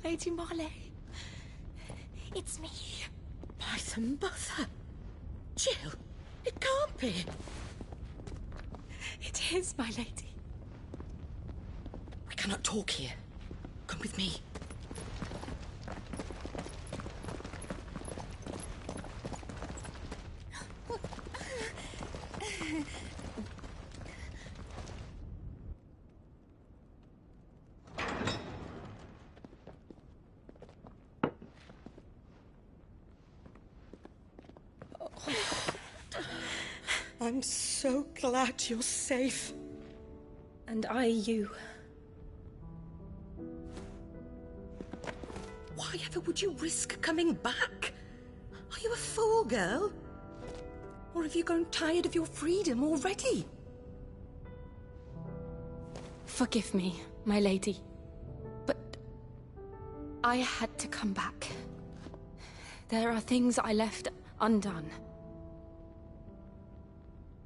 Lady Marley, it's me. My mother. Jill, it can't be. It is, my lady. We cannot talk here. Come with me. I'm so glad you're safe. And I you. Why ever would you risk coming back? Are you a fool, girl? Or have you grown tired of your freedom already? Forgive me, my lady, but I had to come back. There are things I left undone.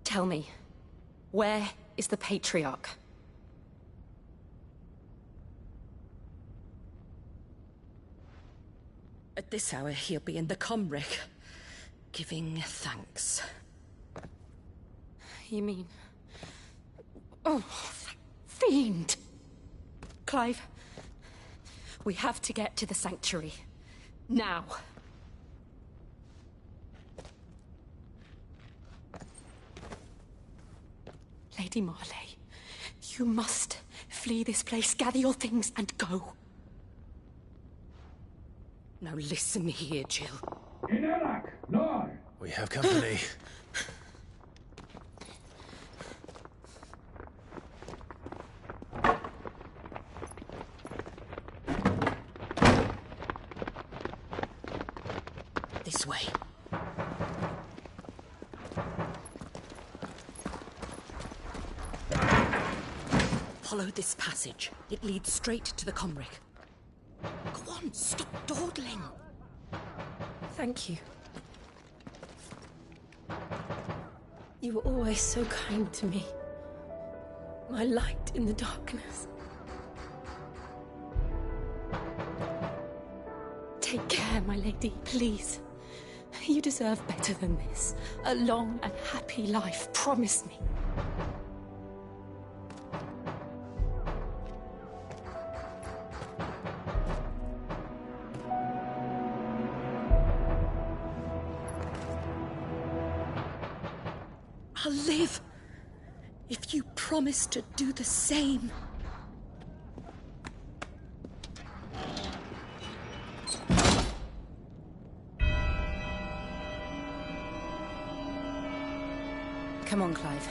Tell me, where is the Patriarch? At this hour, he'll be in the Comric, giving thanks. You mean... Oh, fiend! Clive, we have to get to the sanctuary. Now. Lady Marley, you must flee this place, gather your things and go. Now listen here, Jill. We have company. This way. Follow this passage. It leads straight to the Comric. Go on, stop dawdling. Thank you. You were always so kind to me. My light in the darkness. Take care, my lady, please. You deserve better than this. A long and happy life, promise me. I'll live. if you promise to do the same. Come on, Clive.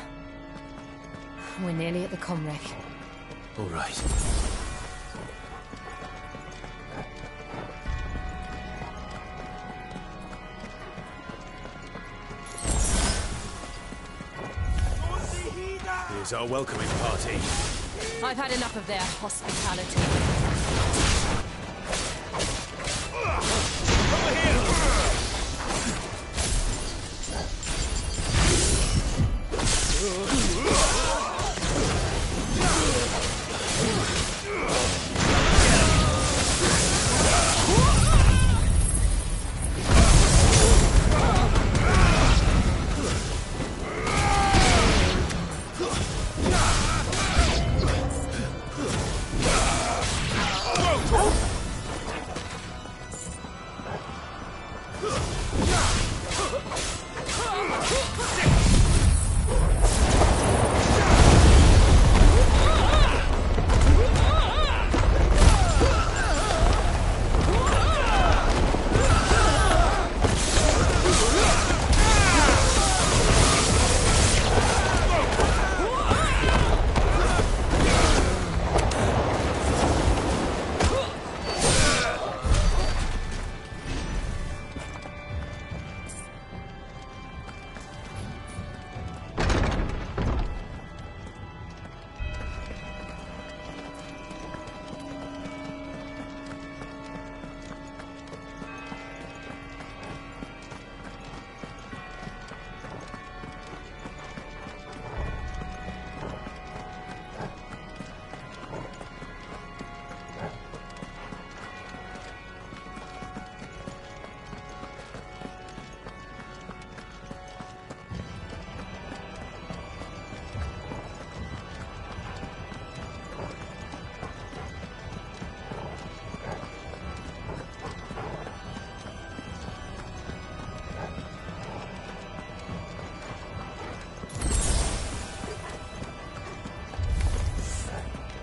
We're nearly at the comwreck. All right. Here's our welcoming party. I've had enough of their hospitality. Over here!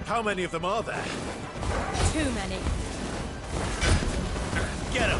How many of them are there? Too many. Get him!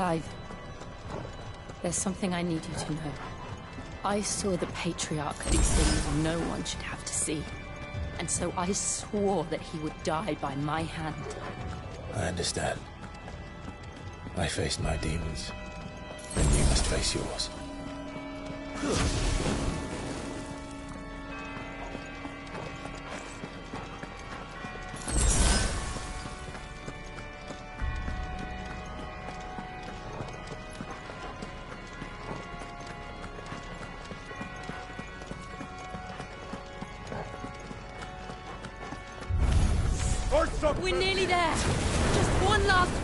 Clive, there's something I need you to know. I saw the Patriarch do things no one should have to see. And so I swore that he would die by my hand. I understand. I faced my demons. Then you must face yours. We're nearly there. Just one last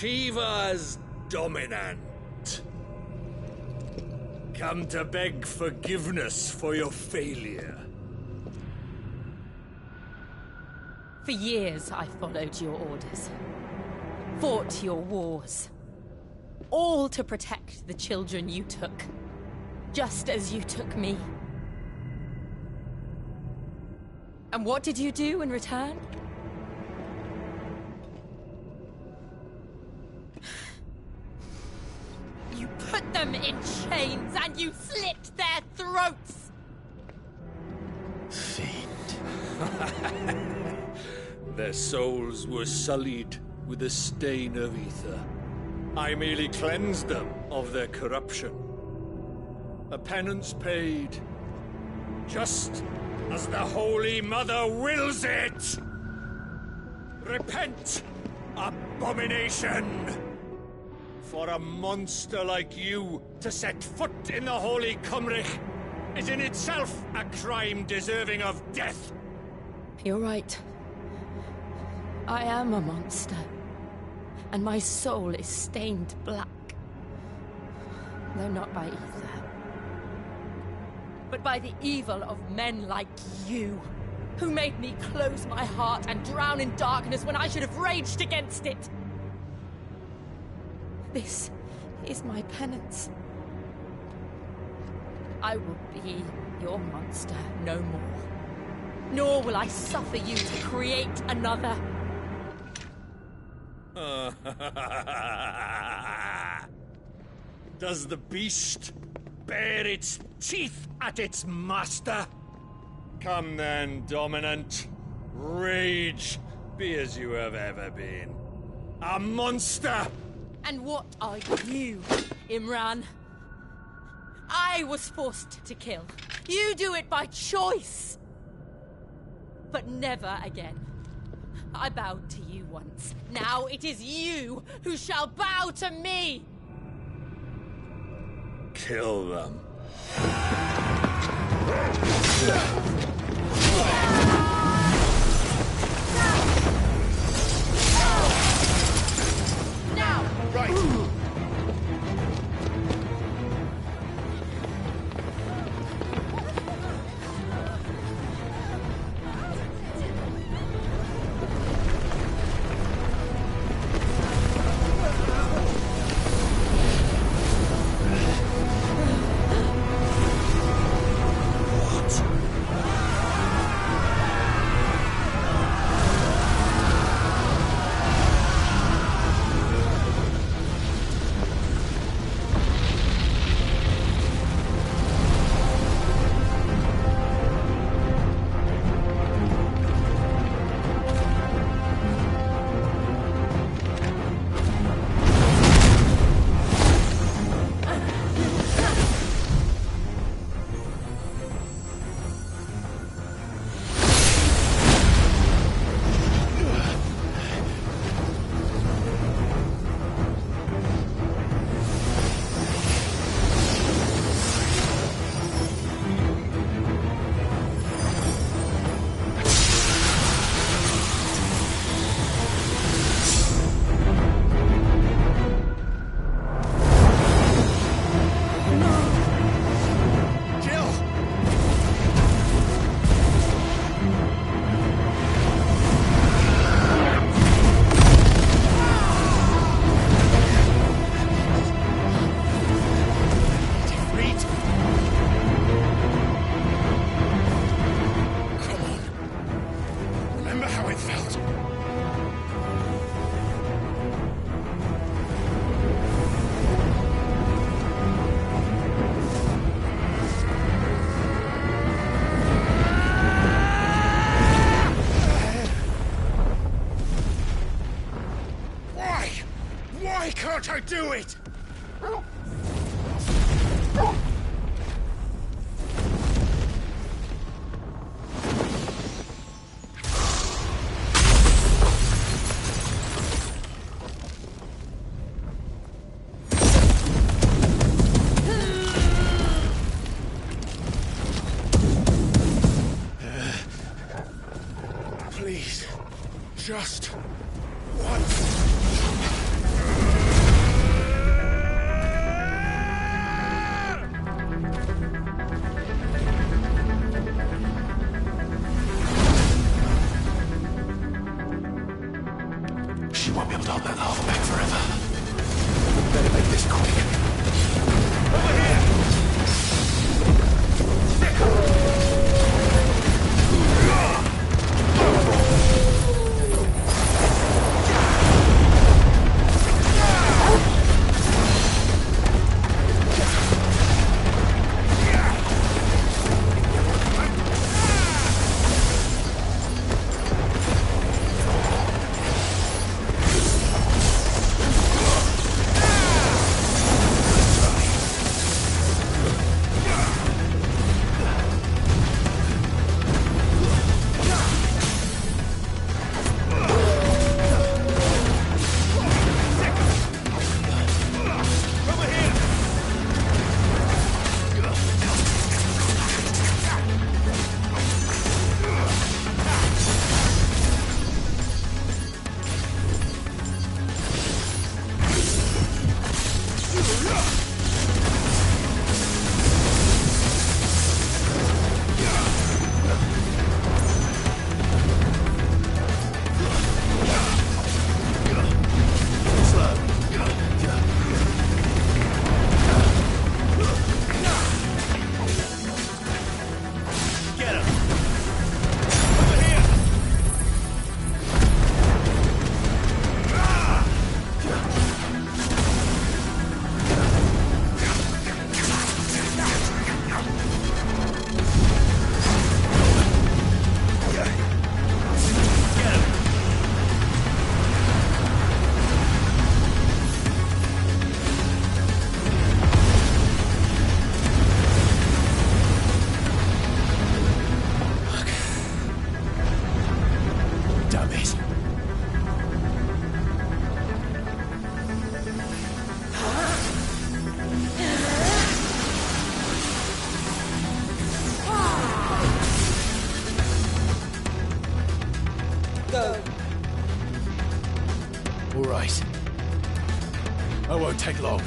Shiva's dominant. Come to beg forgiveness for your failure. For years, I followed your orders. Fought your wars. All to protect the children you took. Just as you took me. And what did you do in return? You put them in chains and you slit their throats! Their souls were sullied with the stain of ether. I merely cleansed them of their corruption. A penance paid, just as the Holy Mother wills it! Repent, abomination! For a monster like you to set foot in the Holy Cymric is in itself a crime deserving of death. You're right. I am a monster. And my soul is stained black. Though not by ether. But by the evil of men like you, who made me close my heart and drown in darkness when I should have raged against it. This is my penance. I will be your monster no more. Nor will I suffer you to create another. Does the beast bare its teeth at its master? Come then, Dominant. Rage, be as you have ever been. A monster! And what are you, Imran? I was forced to kill. You do it by choice. But never again. I bowed to you once. Now it is you who shall bow to me! Kill them. Now! Right! Can't I do it? Please, just once. She won't be able to hold that lava back forever. Better make this quick. Over here! Damn it. Go. All right. I won't take long.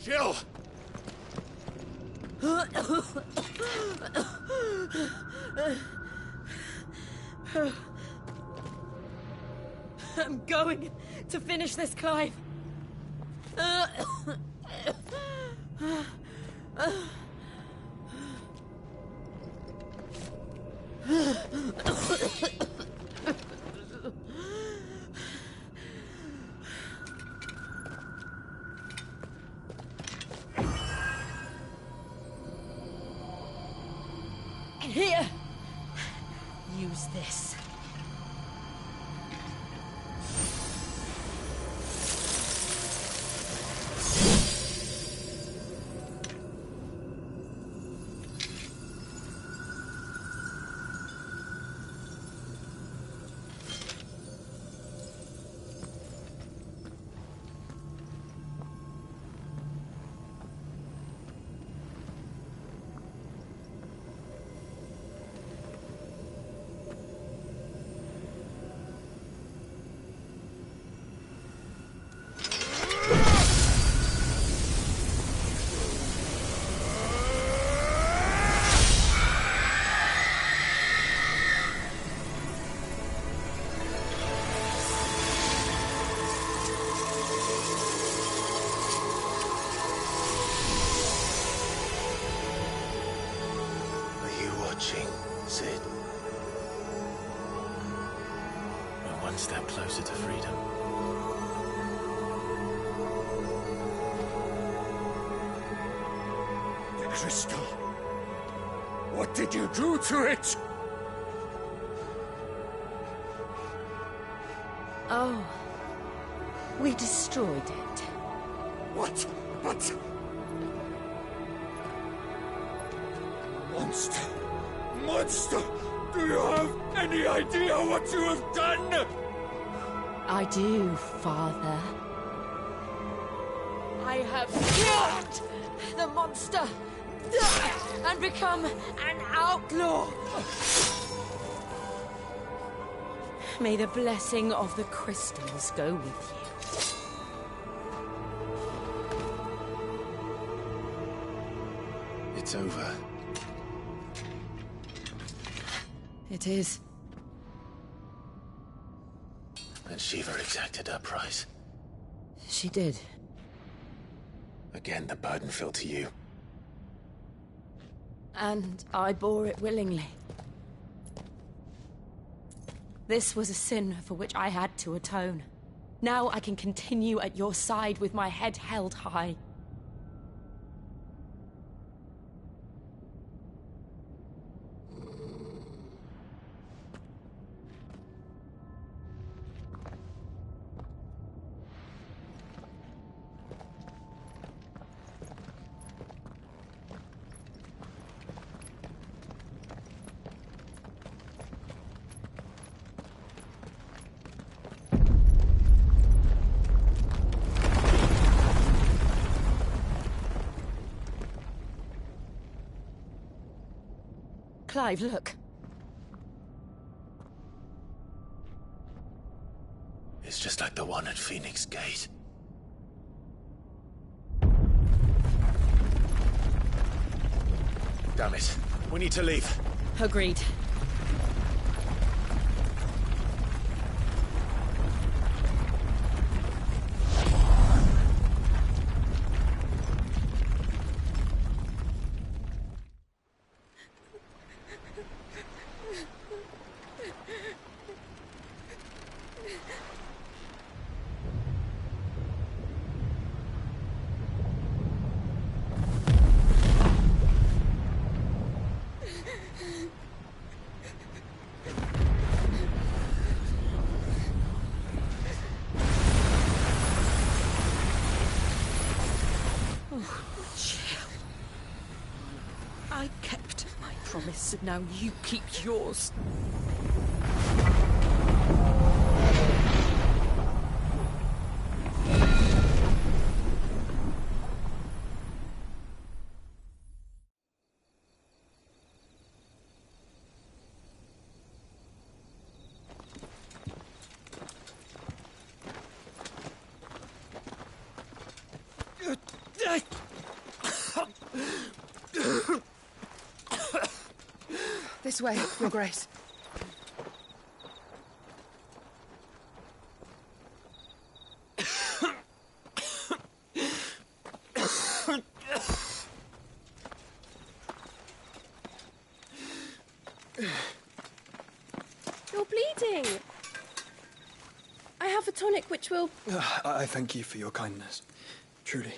Jill! I'm going to finish this, Clive. Here! Use this. Sid. We're one step closer to freedom. The crystal. What did you do to it? Oh. We destroyed it. What? But... Monster! Monster! Do you have any idea what you have done? I do, Father. I have killed the monster and become an outlaw. May the blessing of the crystals go with you. It's over. It is. And Shiva exacted her price. She did. Again, the burden fell to you. And I bore it willingly. This was a sin for which I had to atone. Now I can continue at your side with my head held high. Clive, look. It's just like the one at Phoenix Gate. Damn it. We need to leave. Agreed. I kept my promise, and now you keep yours. This way, Your Grace. You're bleeding. I have a tonic which will... I thank you for your kindness, truly.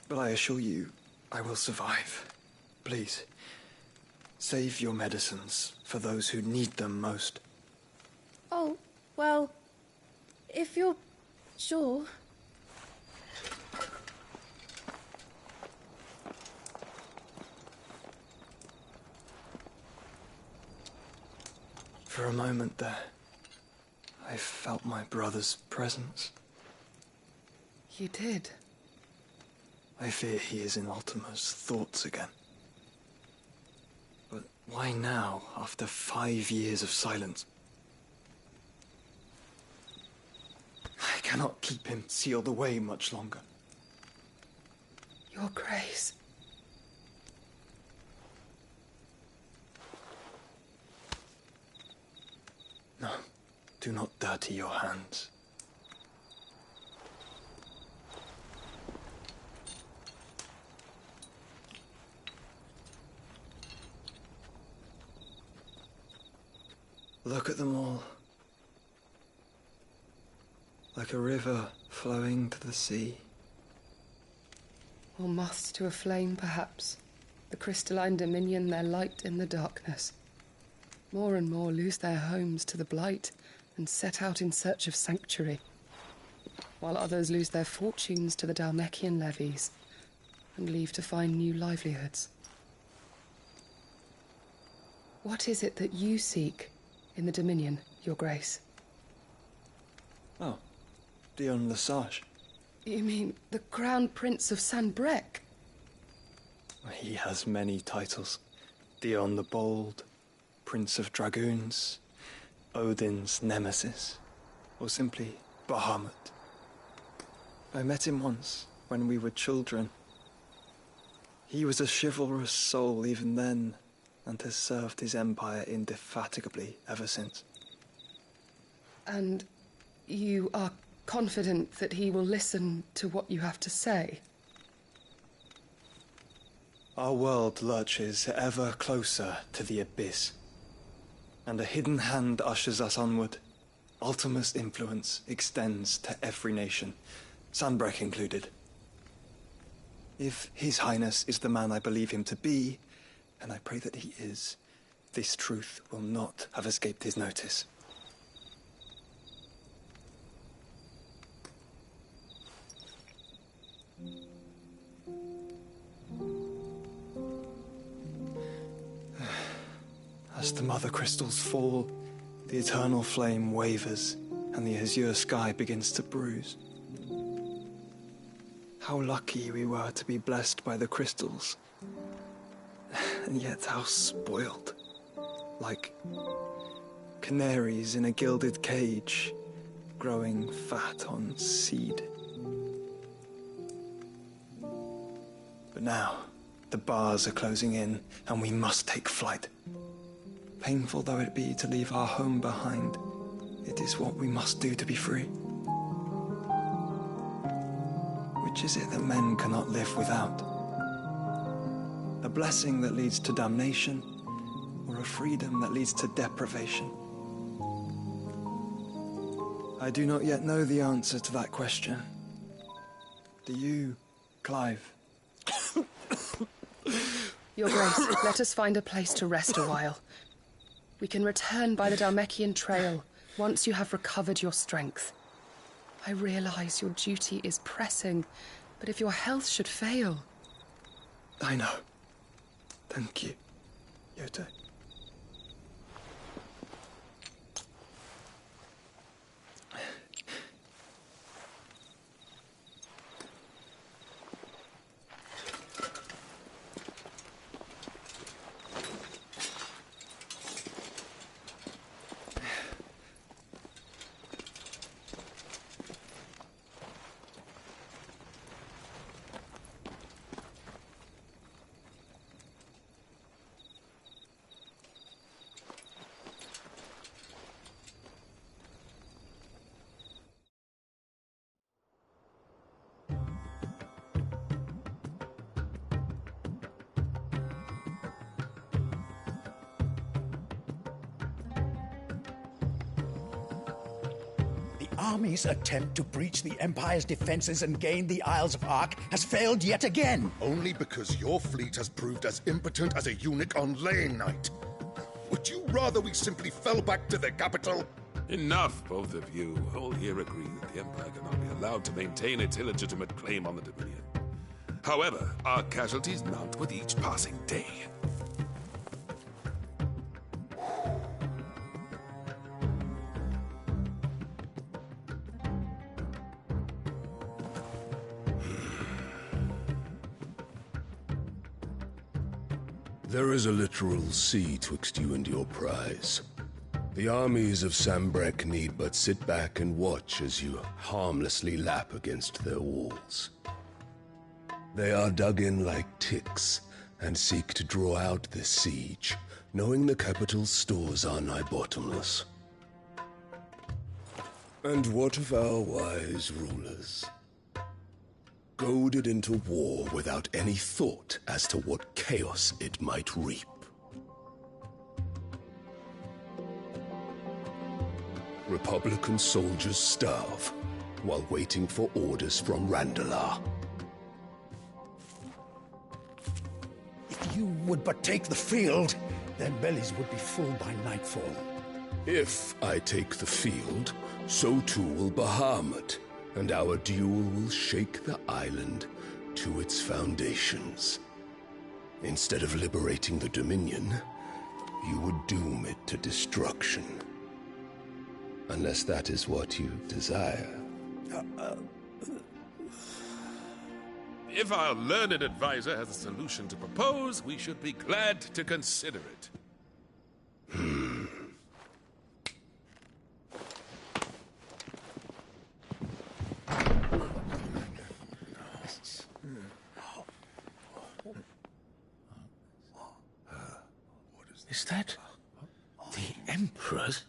But I assure you, I will survive. Please, save your medicines for those who need them most. Oh, well, if you're sure... For a moment there, I felt my brother's presence. You did? I fear he is in Ultima's thoughts again. But why now, after 5 years of silence? I cannot keep him sealed away much longer. Your Grace. No, do not dirty your hands. Look at them all. Like a river flowing to the sea. Or moths to a flame, perhaps. The crystalline dominion their light in the darkness. More and more lose their homes to the blight and set out in search of sanctuary, while others lose their fortunes to the Dhalmekian levies and leave to find new livelihoods. What is it that you seek in the Dominion, Your Grace? Oh, Dion Lesage. You mean the Crown Prince of Sanbreque? He has many titles. Dion the Bold, Prince of Dragoons, Odin's Nemesis, or simply Bahamut. I met him once, when we were children. He was a chivalrous soul even then, and has served his empire indefatigably ever since. And you are confident that he will listen to what you have to say? Our world lurches ever closer to the abyss, and a hidden hand ushers us onward. Ultima's influence extends to every nation, Sanbreque included. If His Highness is the man I believe him to be, and I pray that he is, this truth will not have escaped his notice. As the mother crystals fall, the eternal flame wavers, and the azure sky begins to bruise. How lucky we were to be blessed by the crystals, and yet how spoiled. Like canaries in a gilded cage, growing fat on seed. But now, the bars are closing in, and we must take flight. Painful though it be to leave our home behind, it is what we must do to be free. Which is it that men cannot live without? A blessing that leads to damnation, or a freedom that leads to deprivation? I do not yet know the answer to that question. Do you, Clive? Your Grace, let us find a place to rest a while. We can return by the Dhalmekian trail once you have recovered your strength. I realize your duty is pressing, but if your health should fail... I know. Thank you, Yote. army's attempt to breach the Empire's defenses and gain the Isles of Ark has failed yet again. Only because your fleet has proved as impotent as a eunuch on laying night. Would you rather we simply fell back to the capital? Enough, both of you. All here agree that the Empire cannot be allowed to maintain its illegitimate claim on the Dominion. However, our casualties mount with each passing day. There is a literal sea twixt you and your prize. The armies of Sambrek need but sit back and watch as you harmlessly lap against their walls. They are dug in like ticks and seek to draw out this siege, knowing the capital's stores are nigh bottomless. And what of our wise rulers? Goaded into war without any thought as to what chaos it might reap. Republican soldiers starve while waiting for orders from Randalar. If you would but take the field, their bellies would be full by nightfall. If I take the field, so too will Bahamut, and our duel will shake the island to its foundations. Instead of liberating the Dominion, you would doom it to destruction. Unless that is what you desire. If our learned advisor has a solution to propose, we should be glad to consider it. Is that the Emperor's?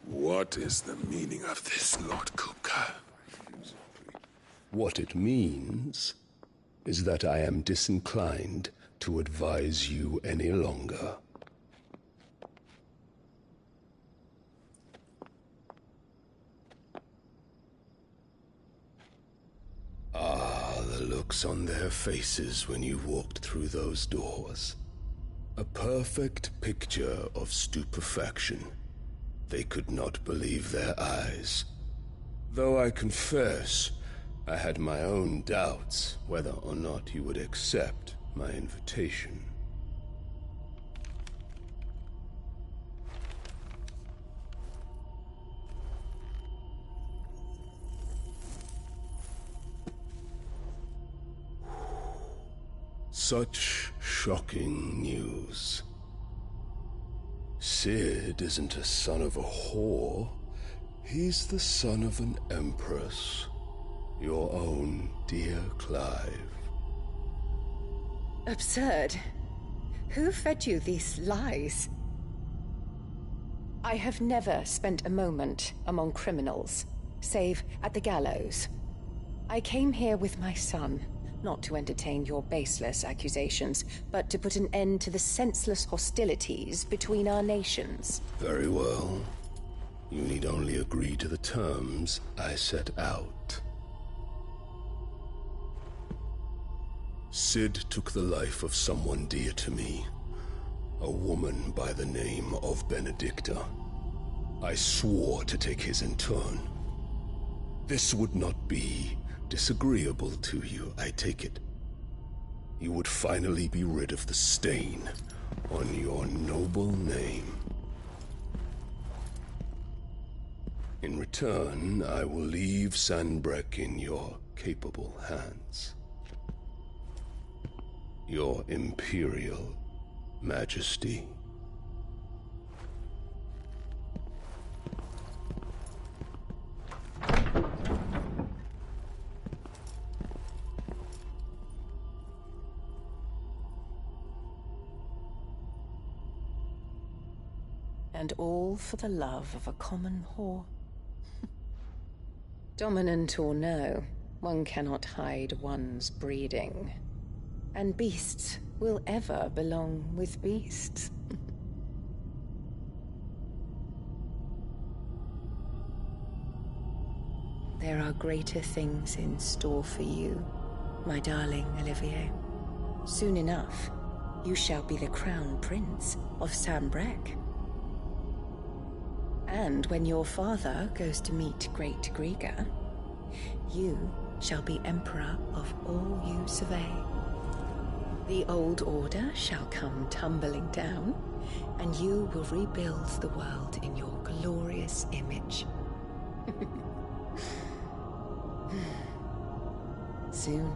What is the meaning of this, Lord Kupka? What it means is that I am disinclined to advise you any longer. The looks on their faces when you walked through those doors. A perfect picture of stupefaction. They could not believe their eyes. Though I confess, I had my own doubts whether or not you would accept my invitation. Such shocking news. Sid isn't a son of a whore. He's the son of an empress. Your own dear Clive. Absurd. Who fed you these lies? I have never spent a moment among criminals, save at the gallows. I came here with my son, not to entertain your baseless accusations, but to put an end to the senseless hostilities between our nations. Very well. You need only agree to the terms I set out. Sid took the life of someone dear to me, a woman by the name of Benedicta. I swore to take his in turn. This would not be disagreeable to you, I take it. You would finally be rid of the stain on your noble name. In return, I will leave Sanbreque in your capable hands. Your Imperial Majesty. And all for the love of a common whore. Dominant or no, one cannot hide one's breeding. And beasts will ever belong with beasts. There are greater things in store for you, my darling Olivier. Soon enough, you shall be the crown prince of Sambrec. And when your father goes to meet Great Griga, you shall be emperor of all you survey. The old order shall come tumbling down, and you will rebuild the world in your glorious image. Soon.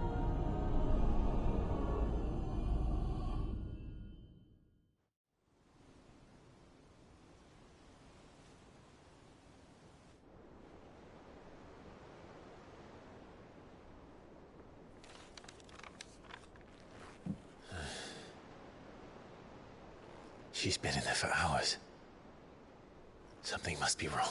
She's been in there for hours. Something must be wrong.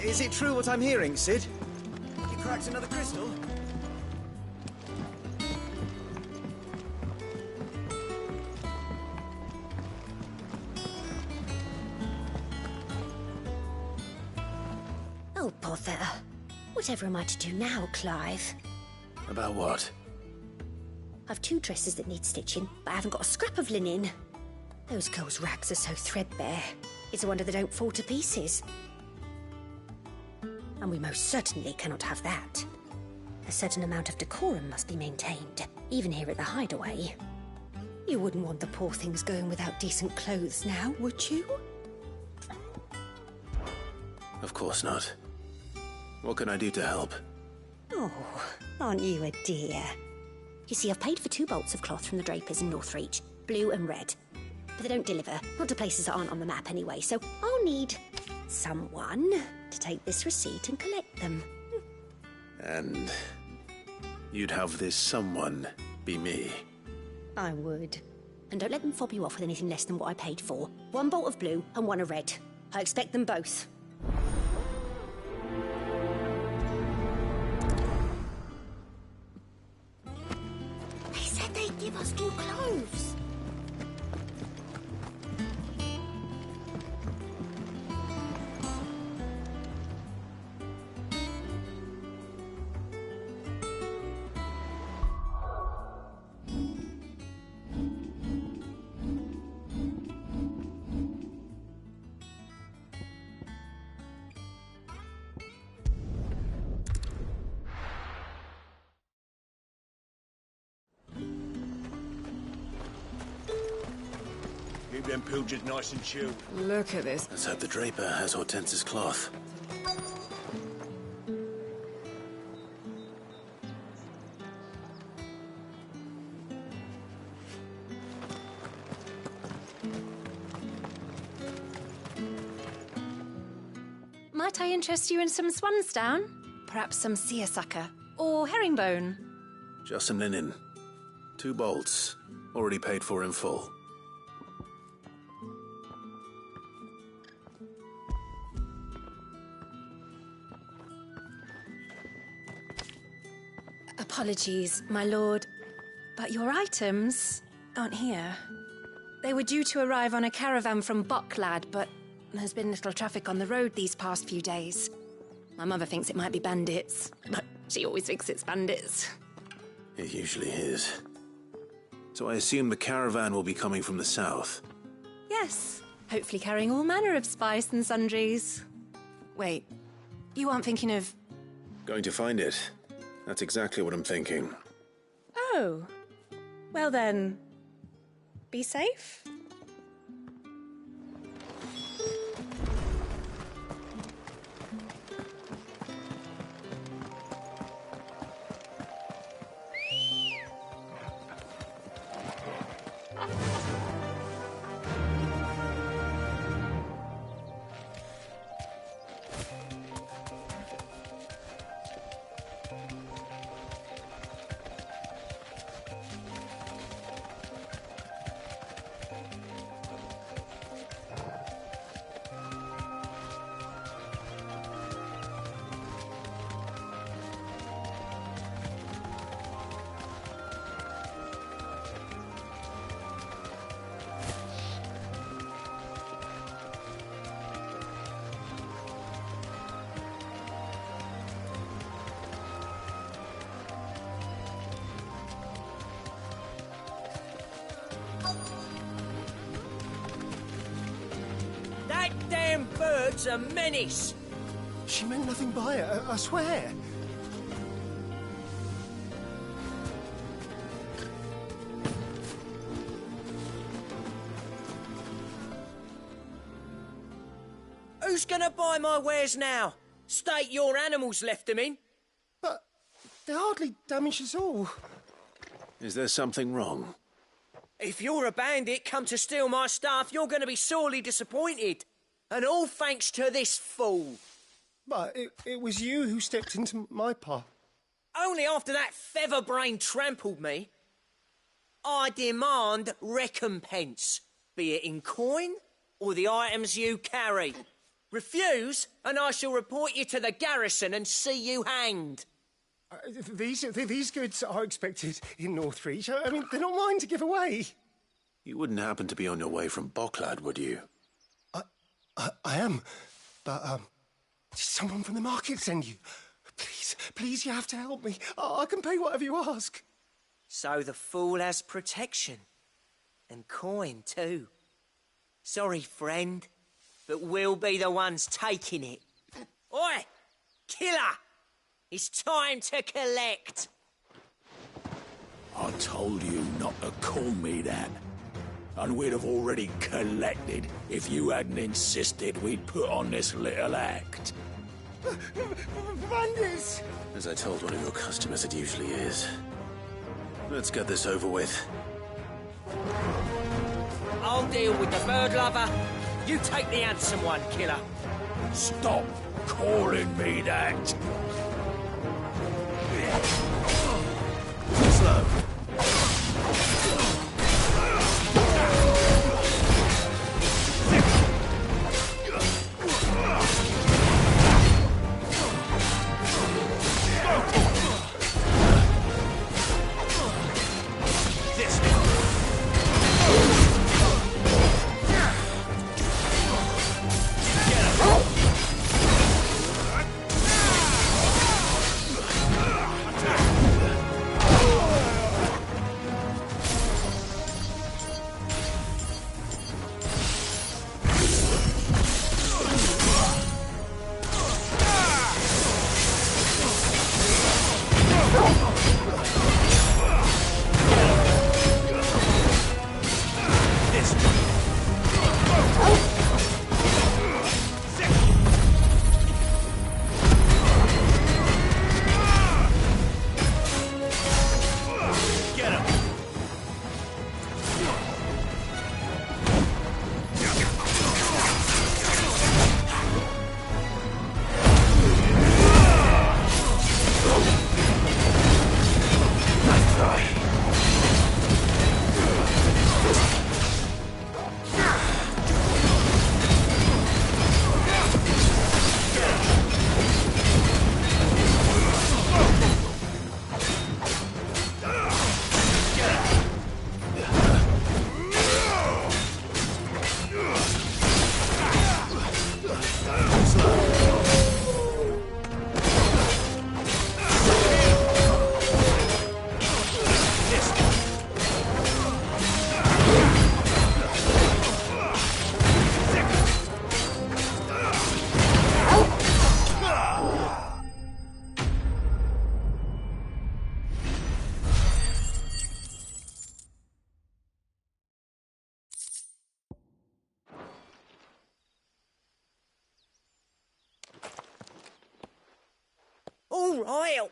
Is it true what I'm hearing, Sid? You cracked another crystal? Oh, bother. Whatever am I to do now, Clive? About what? I've 2 dresses that need stitching, but I haven't got a scrap of linen. Those girls' rags are so threadbare. It's a wonder they don't fall to pieces. And we most certainly cannot have that. A certain amount of decorum must be maintained, even here at the Hideaway. You wouldn't want the poor things going without decent clothes now, would you? Of course not. What can I do to help? Oh, aren't you a dear? You see, I've paid for 2 bolts of cloth from the drapers in Northreach, blue and red. But they don't deliver, not to places that aren't on the map anyway, so I'll need someone to take this receipt and collect them. And you'd have this someone be me? I would. And don't let them fob you off with anything less than what I paid for. 1 bolt of blue and 1 of red. I expect them both. They said they'd give us new clothes. Keep them pilgers nice and chilled. Look at this. Let's hope the draper has Hortense's cloth. Might I interest you in some swansdown? Perhaps some seersucker or herringbone? Just some linen. 2 bolts. Already paid for in full. Apologies, my lord, but your items aren't here. They were due to arrive on a caravan from Bocklad, but there's been little traffic on the road these past few days. My mother thinks it might be bandits, but she always thinks it's bandits. It usually is. So I assume the caravan will be coming from the south. Yes, hopefully carrying all manner of spice and sundries. Wait, you aren't thinking of... Going to find it. That's exactly what I'm thinking. Oh, well then, be safe. herd's a menace. She meant nothing by it, I swear. Who's gonna buy my wares now? State your animals left them in. But they hardly damaged us all. Is there something wrong? If you're a bandit come to steal my stuff, you're gonna be sorely disappointed. And all thanks to this fool. But it was you who stepped into my path. Only after that feather-brain trampled me. I demand recompense, be it in coin or the items you carry. Refuse, and I shall report you to the garrison and see you hanged. These goods are expected in Northreach. I mean, they're not mine to give away. You wouldn't happen to be on your way from Bocklad, would you? I am, but did someone from the market send you? Please, you have to help me. I can pay whatever you ask. So the fool has protection. And coin, too. Sorry, friend, but we'll be the ones taking it. Oi! Killer! It's time to collect! I told you not to call me that. And we'd have already collected if you hadn't insisted we'd put on this little act. Bandits! As I told one of your customers, it usually is. Let's get this over with. I'll deal with the bird lover. You take the handsome one, killer. Stop calling me that. Slow.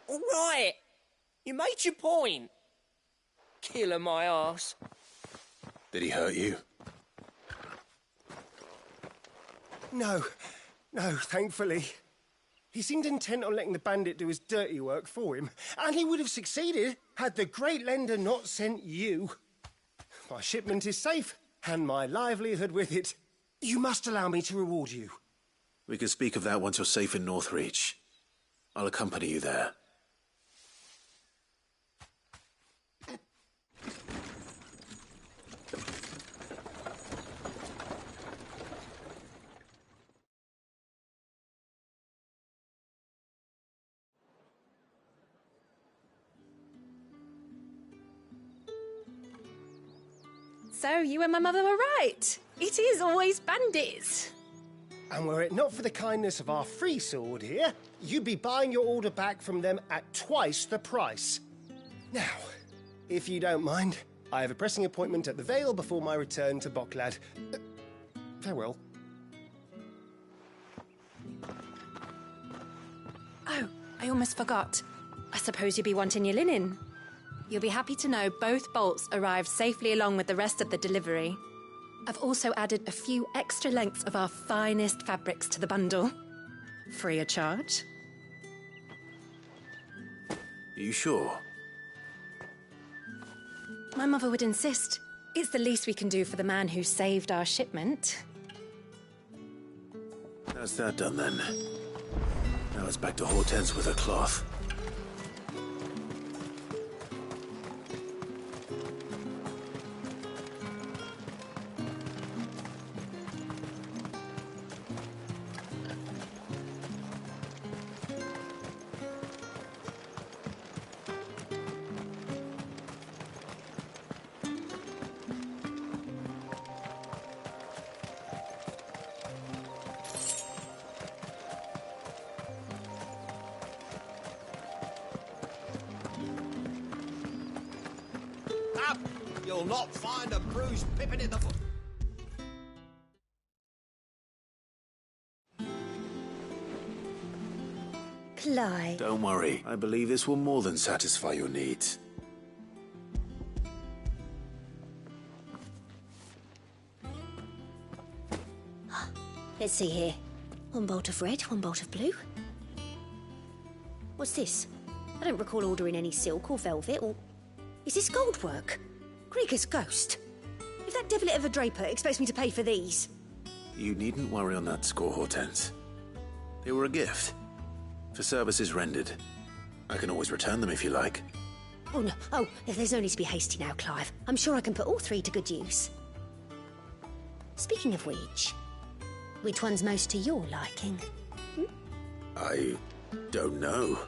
All right. You made your point. Killer my arse. Did he hurt you? No, thankfully. He seemed intent on letting the bandit do his dirty work for him, and he would have succeeded had the great lender not sent you. My shipment is safe, and my livelihood with it. You must allow me to reward you. We can speak of that once you're safe in Northreach. I'll accompany you there. So, you and my mother were right. It is always bandits. And were it not for the kindness of our free sword here, you'd be buying your order back from them at twice the price. Now, if you don't mind, I have a pressing appointment at the Vale before my return to Boklad. Farewell. Oh, I almost forgot. I suppose you'll be wanting your linen. You'll be happy to know both bolts arrived safely along with the rest of the delivery. I've also added a few extra lengths of our finest fabrics to the bundle. Free of charge. Are you sure? My mother would insist. It's the least we can do for the man who saved our shipment. That's that done then. Now it's back to Hortense with her cloth. You'll not find a bruised pippin in the foot. Clive. Don't worry. I believe this will more than satisfy your needs. Let's see here. One bolt of red, one bolt of blue. What's this? I don't recall ordering any silk or velvet or... Is this gold work? Krieger's ghost. If that devilit of a draper expects me to pay for these... You needn't worry on that score, Hortense. They were a gift. For services rendered. I can always return them if you like. Oh, no. Oh, there's no need to be hasty now, Clive. I'm sure I can put all three to good use. Speaking of which one's most to your liking? I don't know.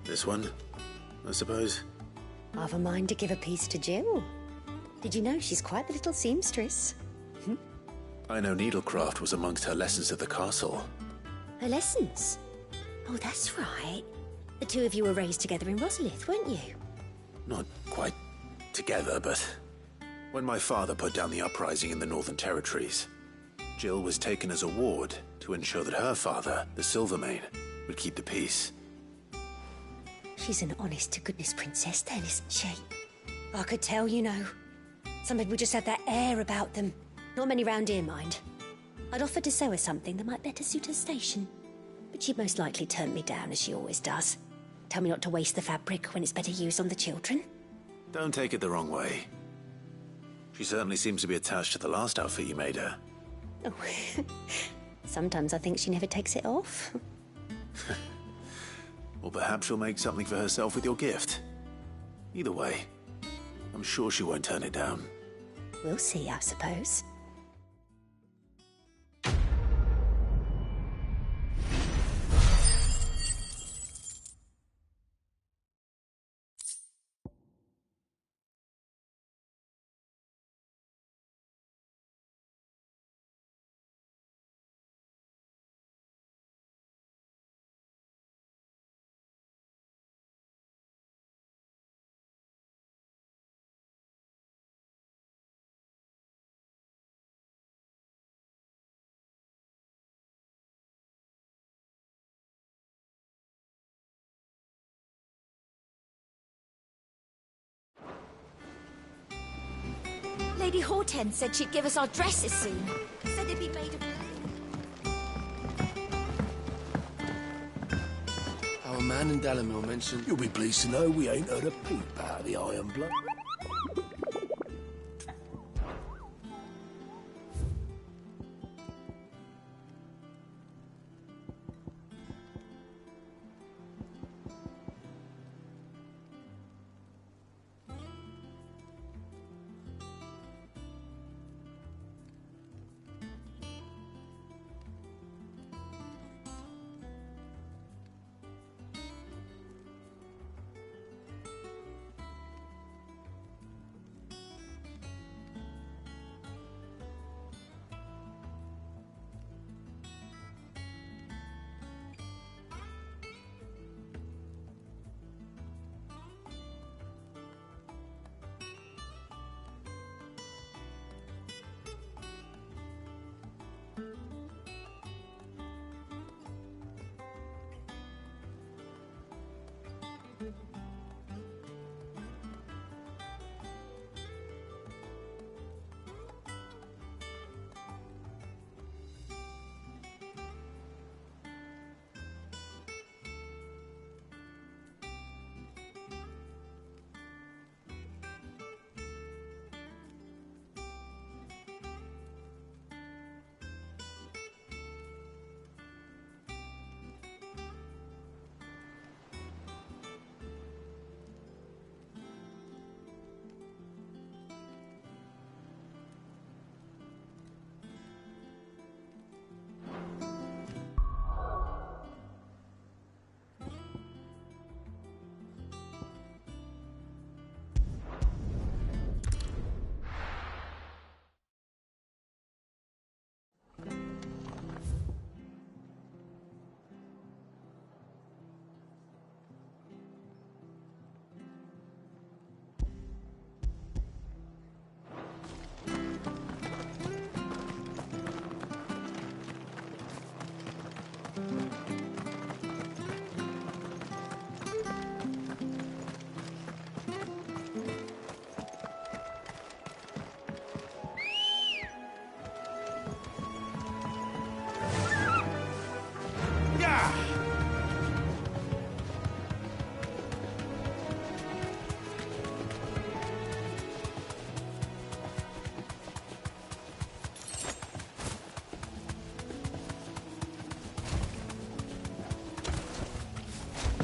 This one, I suppose? I've a mind to give a piece to Jill. Did you know she's quite the little seamstress? I know needlecraft was amongst her lessons at the castle. Her lessons? Oh, that's right. The two of you were raised together in Rosalith, weren't you? Not quite together, but when my father put down the uprising in the Northern Territories, Jill was taken as a ward to ensure that her father, the Silvermane, would keep the peace. She's an honest-to-goodness princess then, isn't she? I could tell, you know. Some people just have that air about them. Not many round here, mind. I'd offered to sew her something that might better suit her station. But she'd most likely turn me down, as she always does. Tell me not to waste the fabric when it's better used on the children. Don't take it the wrong way. She certainly seems to be attached to the last outfit you made her. Oh. Sometimes I think she never takes it off. Or perhaps she'll make something for herself with your gift. Either way, I'm sure she won't turn it down. We'll see, I suppose. Lady Hortense said she'd give us our dresses soon. Said they'd be made of blue. Our man in Dalamil mentioned... You'll be pleased to know we ain't heard a peep out of the Iron Blood.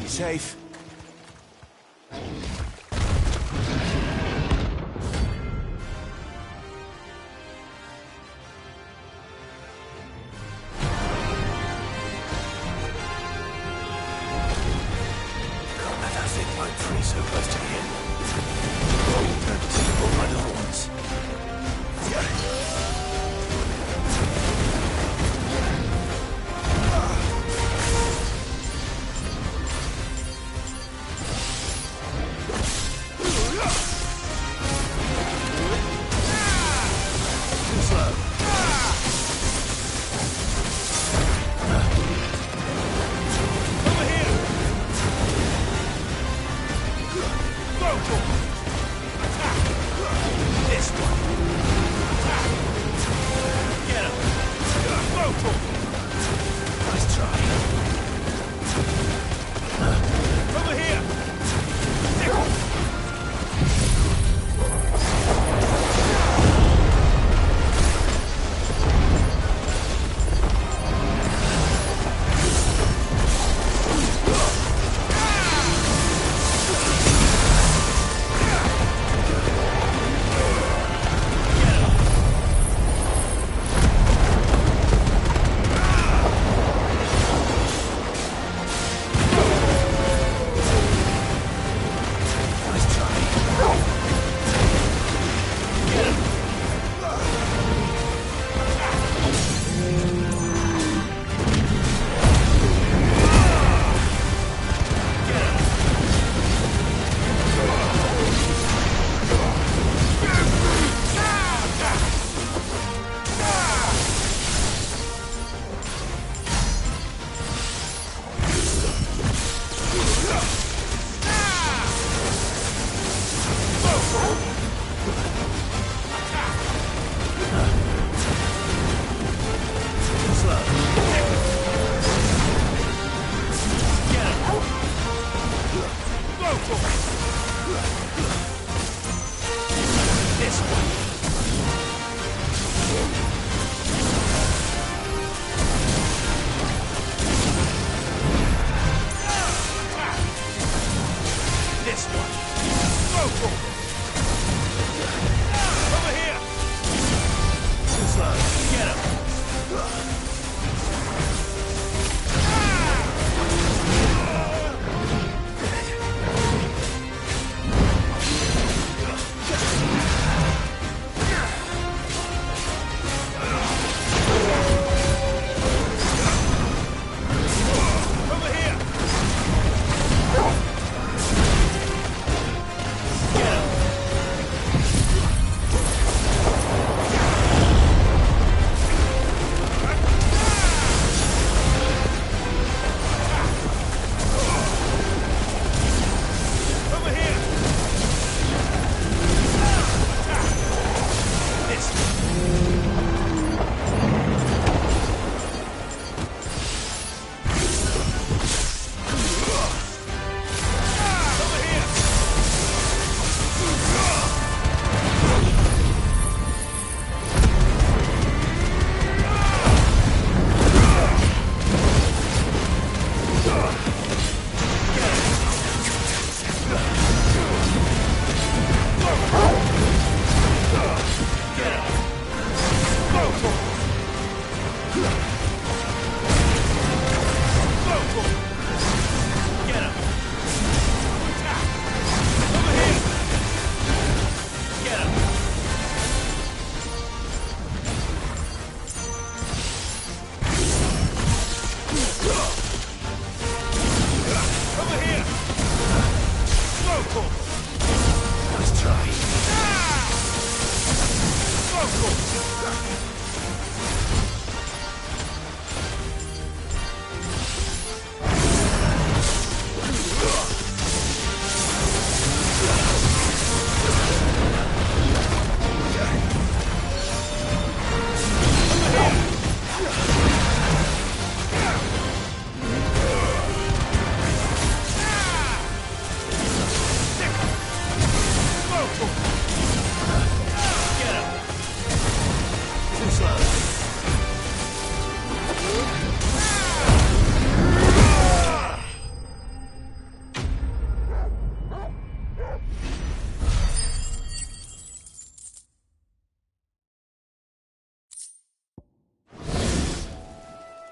Safe. Nothing might freeze so close to the end. Turn to simple mud horns.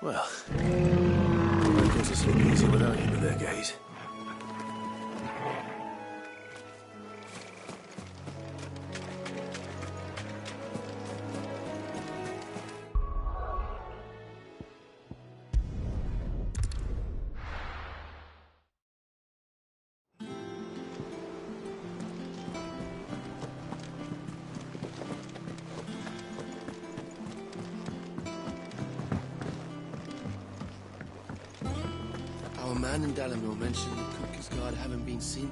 Well, I go to sleep easy without you with their gaze. man in Dalamil mentioned the Cooker's Guard haven't been seen.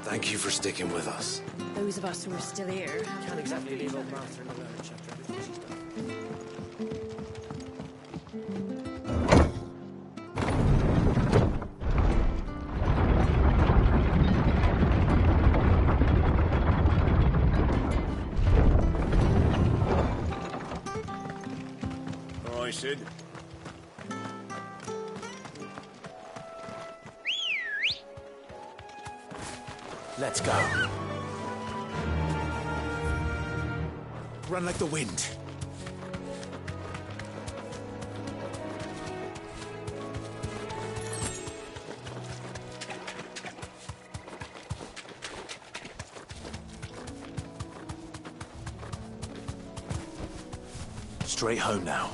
Thank you for sticking with us. Those of us who are still here. Can't exactly leave old Martha in the lurch after everything she's done. All right, Sid. Let's go. Run like the wind. Straight home now.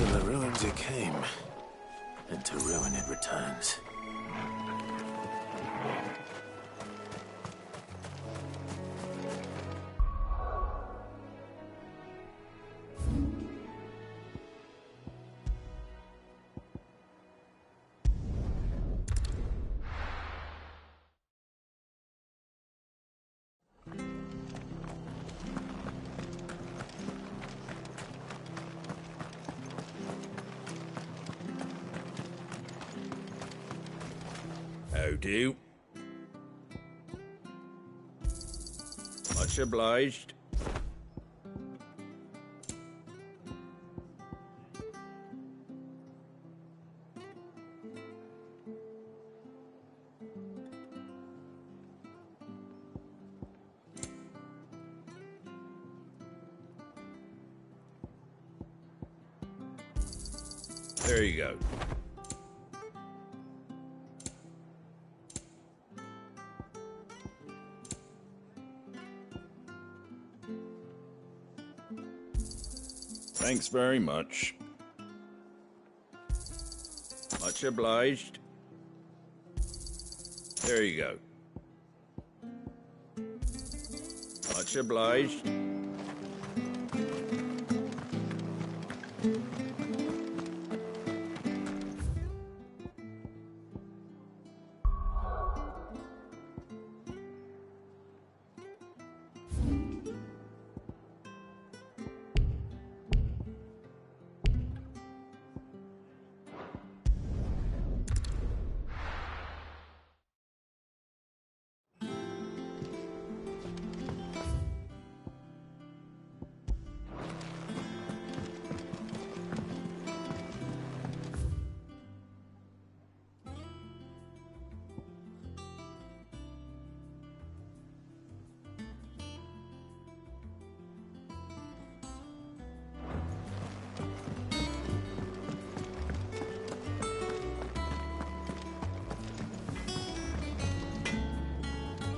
From the ruins it came, and to ruin it returns. How do? Much obliged. There you go. Thanks very much. Much obliged. There you go. Much obliged.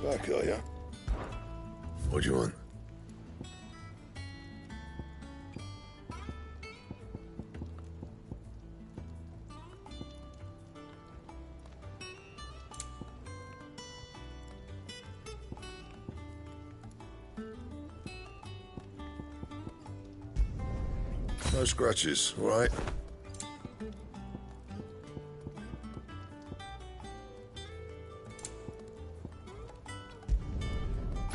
Back, are ya? What do you want? No scratches, all right?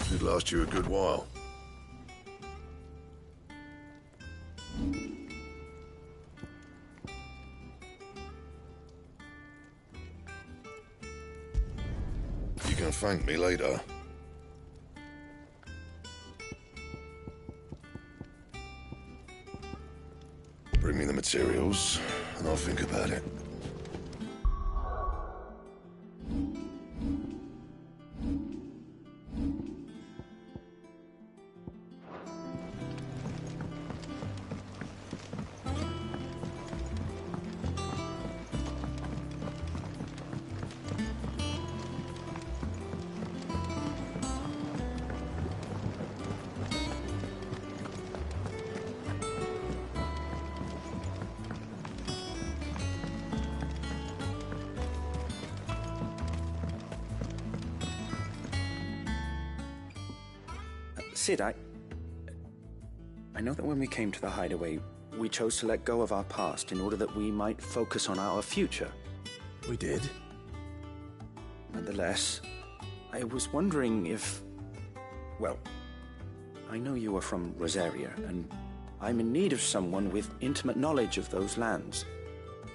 Should last you a good while. You can thank me later. Bring me the materials, and I'll think about it. Sid, I know that when we came to the hideaway, we chose to let go of our past in order that we might focus on our future. We did. Nonetheless, I was wondering if... Well, I know you are from Rosaria, and I'm in need of someone with intimate knowledge of those lands.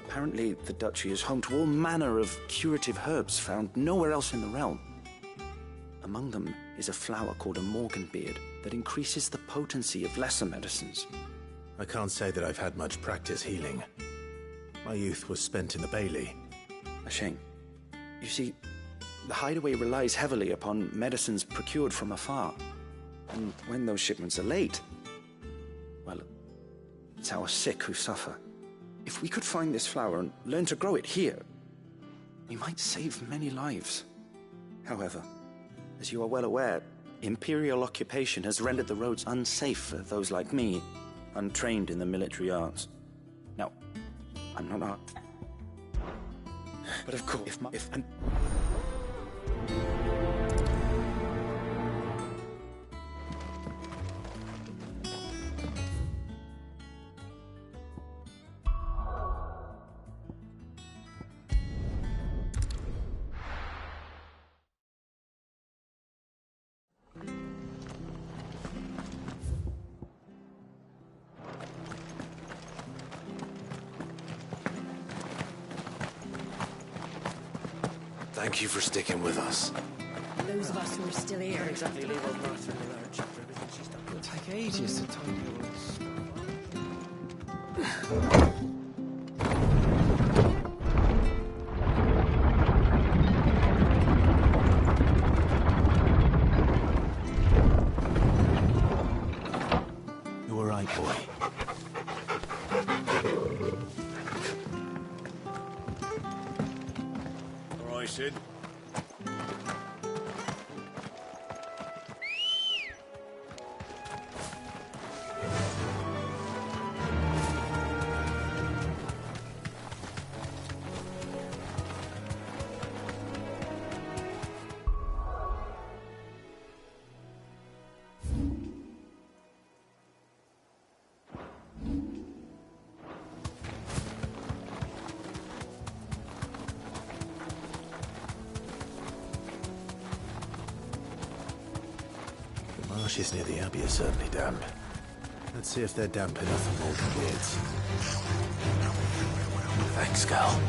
Apparently, the Duchy is home to all manner of curative herbs found nowhere else in the realm. Among them is a flower called a morganbeard, that increases the potency of lesser medicines. I can't say that I've had much practice healing. My youth was spent in the Bailey. A shame. You see, the hideaway relies heavily upon medicines procured from afar. And when those shipments are late, well, it's our sick who suffer. If we could find this flower and learn to grow it here, we might save many lives. However, as you are well aware, Imperial occupation has rendered the roads unsafe for those like me, untrained in the military arts. Now, I'm not art. But of course, if Thank you for sticking with us. Those of us who are still here. Can't exactly leave old Martha in the lurch after everything she's done. It'll take ages to tidy all this stuff. You were right, boy. All right, Sid. The marshes near the Abbey are certainly damp. Let's see if they're damp enough for more kids. Thanks, Cal.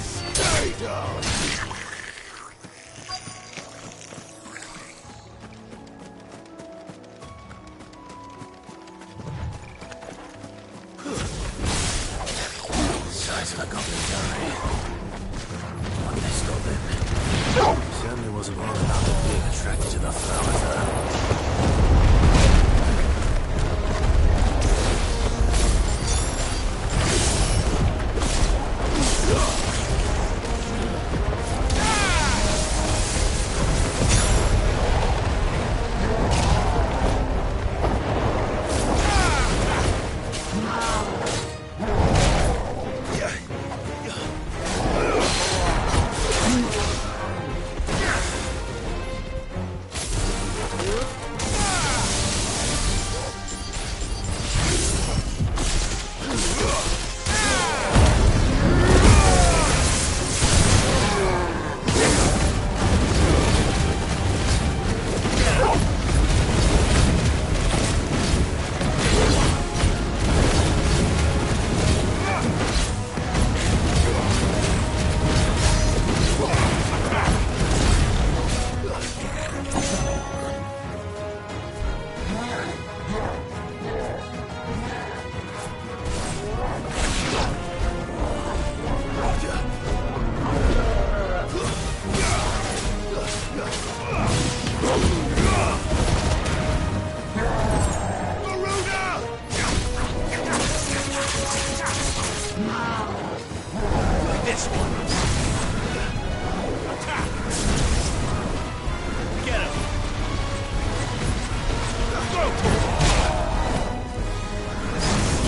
Stay down! Size of a goblin gallery. What they stole in. Certainly wasn't long about being attracted to the flowers, though. This one. Attack. Get him. Go.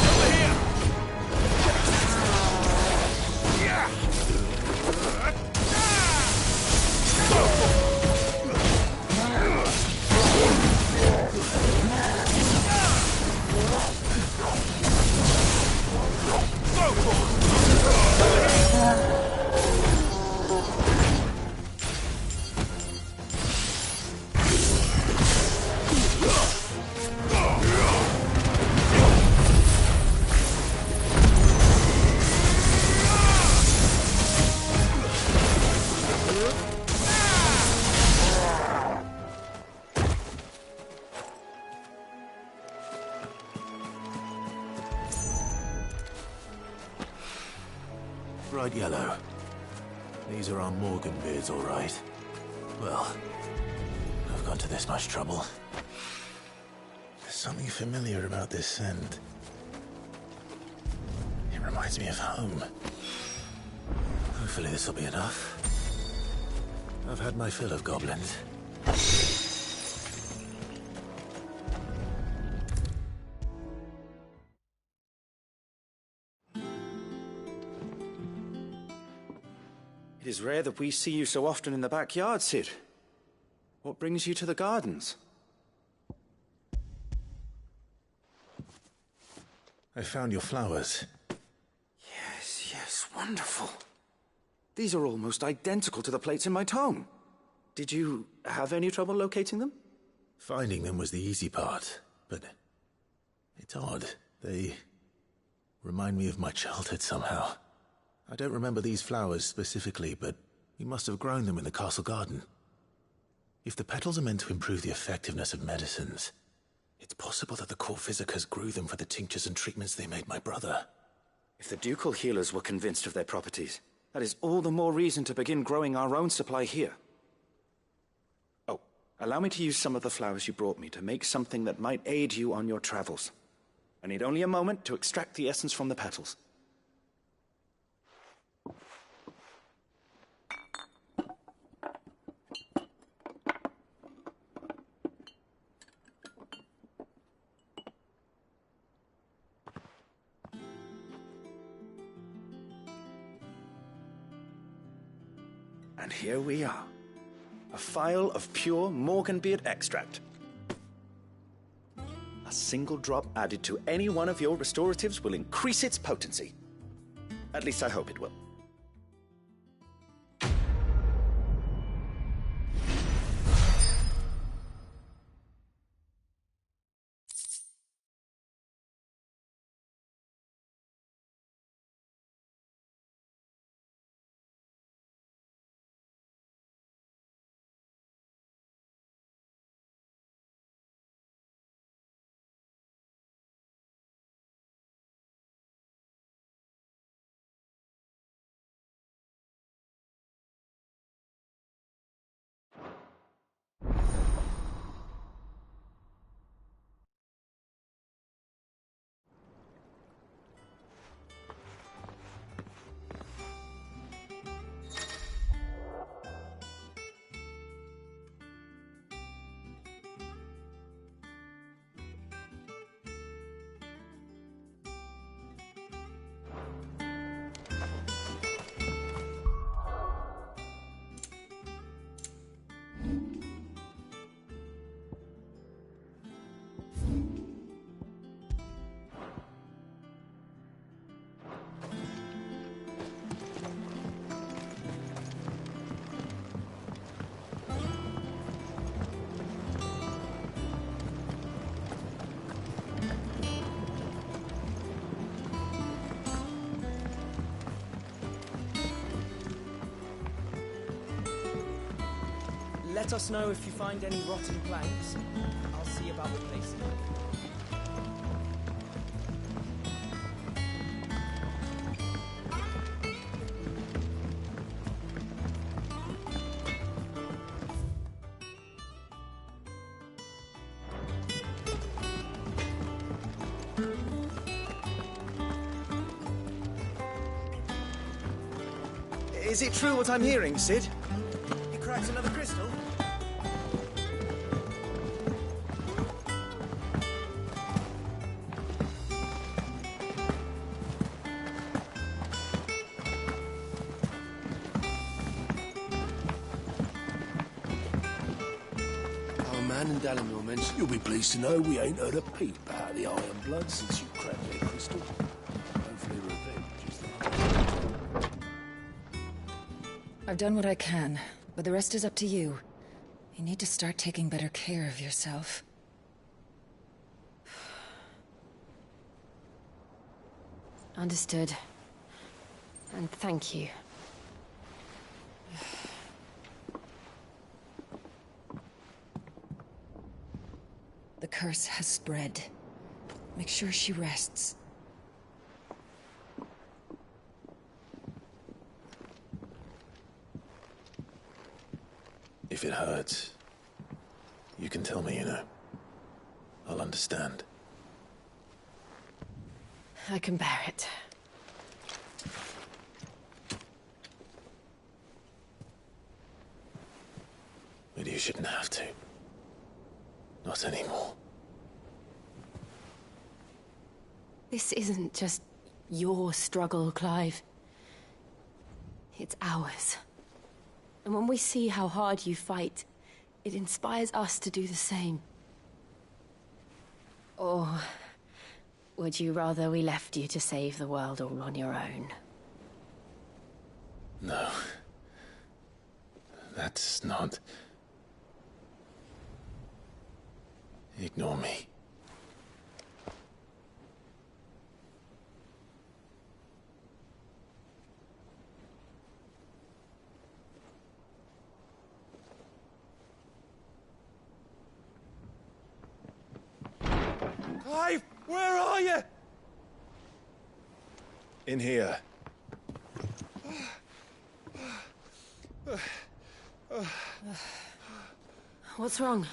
Over here. Yeah. Go. Bright yellow. These are our Morgan beards, all right. Well, I've gone to this much trouble. There's something familiar about this scent. It reminds me of home. Hopefully this'll be enough. I've had my fill of goblins. It is rare that we see you so often in the backyard, Cid. What brings you to the gardens? I found your flowers. Yes, wonderful. These are almost identical to the plates in my tome. Did you have any trouble locating them? Finding them was the easy part, but it's odd. They remind me of my childhood somehow. I don't remember these flowers specifically, but we must have grown them in the castle garden. If the petals are meant to improve the effectiveness of medicines, it's possible that the court physicers grew them for the tinctures and treatments they made my brother. If the ducal healers were convinced of their properties, that is all the more reason to begin growing our own supply here. Oh, allow me to use some of the flowers you brought me to make something that might aid you on your travels. I need only a moment to extract the essence from the petals. And here we are. A phial of pure Morganbeard extract. A single drop added to any one of your restoratives will increase its potency. At least I hope it will. Let us know if you find any rotten planks. I'll see about replacing them. Is it true what I'm hearing, Cid? You cracked another crystal? Our man in Dalamore mentioned you'll be pleased to know we ain't heard a peep about the Iron Blood since you cracked their crystal. Hopefully revenge is the... I've done what I can, but the rest is up to you. You need to start taking better care of yourself. Understood. And thank you. The curse has spread. Make sure she rests. If it hurts, you can tell me, you know. I'll understand. I can bear it. But you shouldn't have to. Not anymore. This isn't just your struggle, Clive. It's ours. And when we see how hard you fight, it inspires us to do the same. Or would you rather we left you to save the world all on your own? No. That's not... Ignore me. Clive, where are you? In here. What's wrong?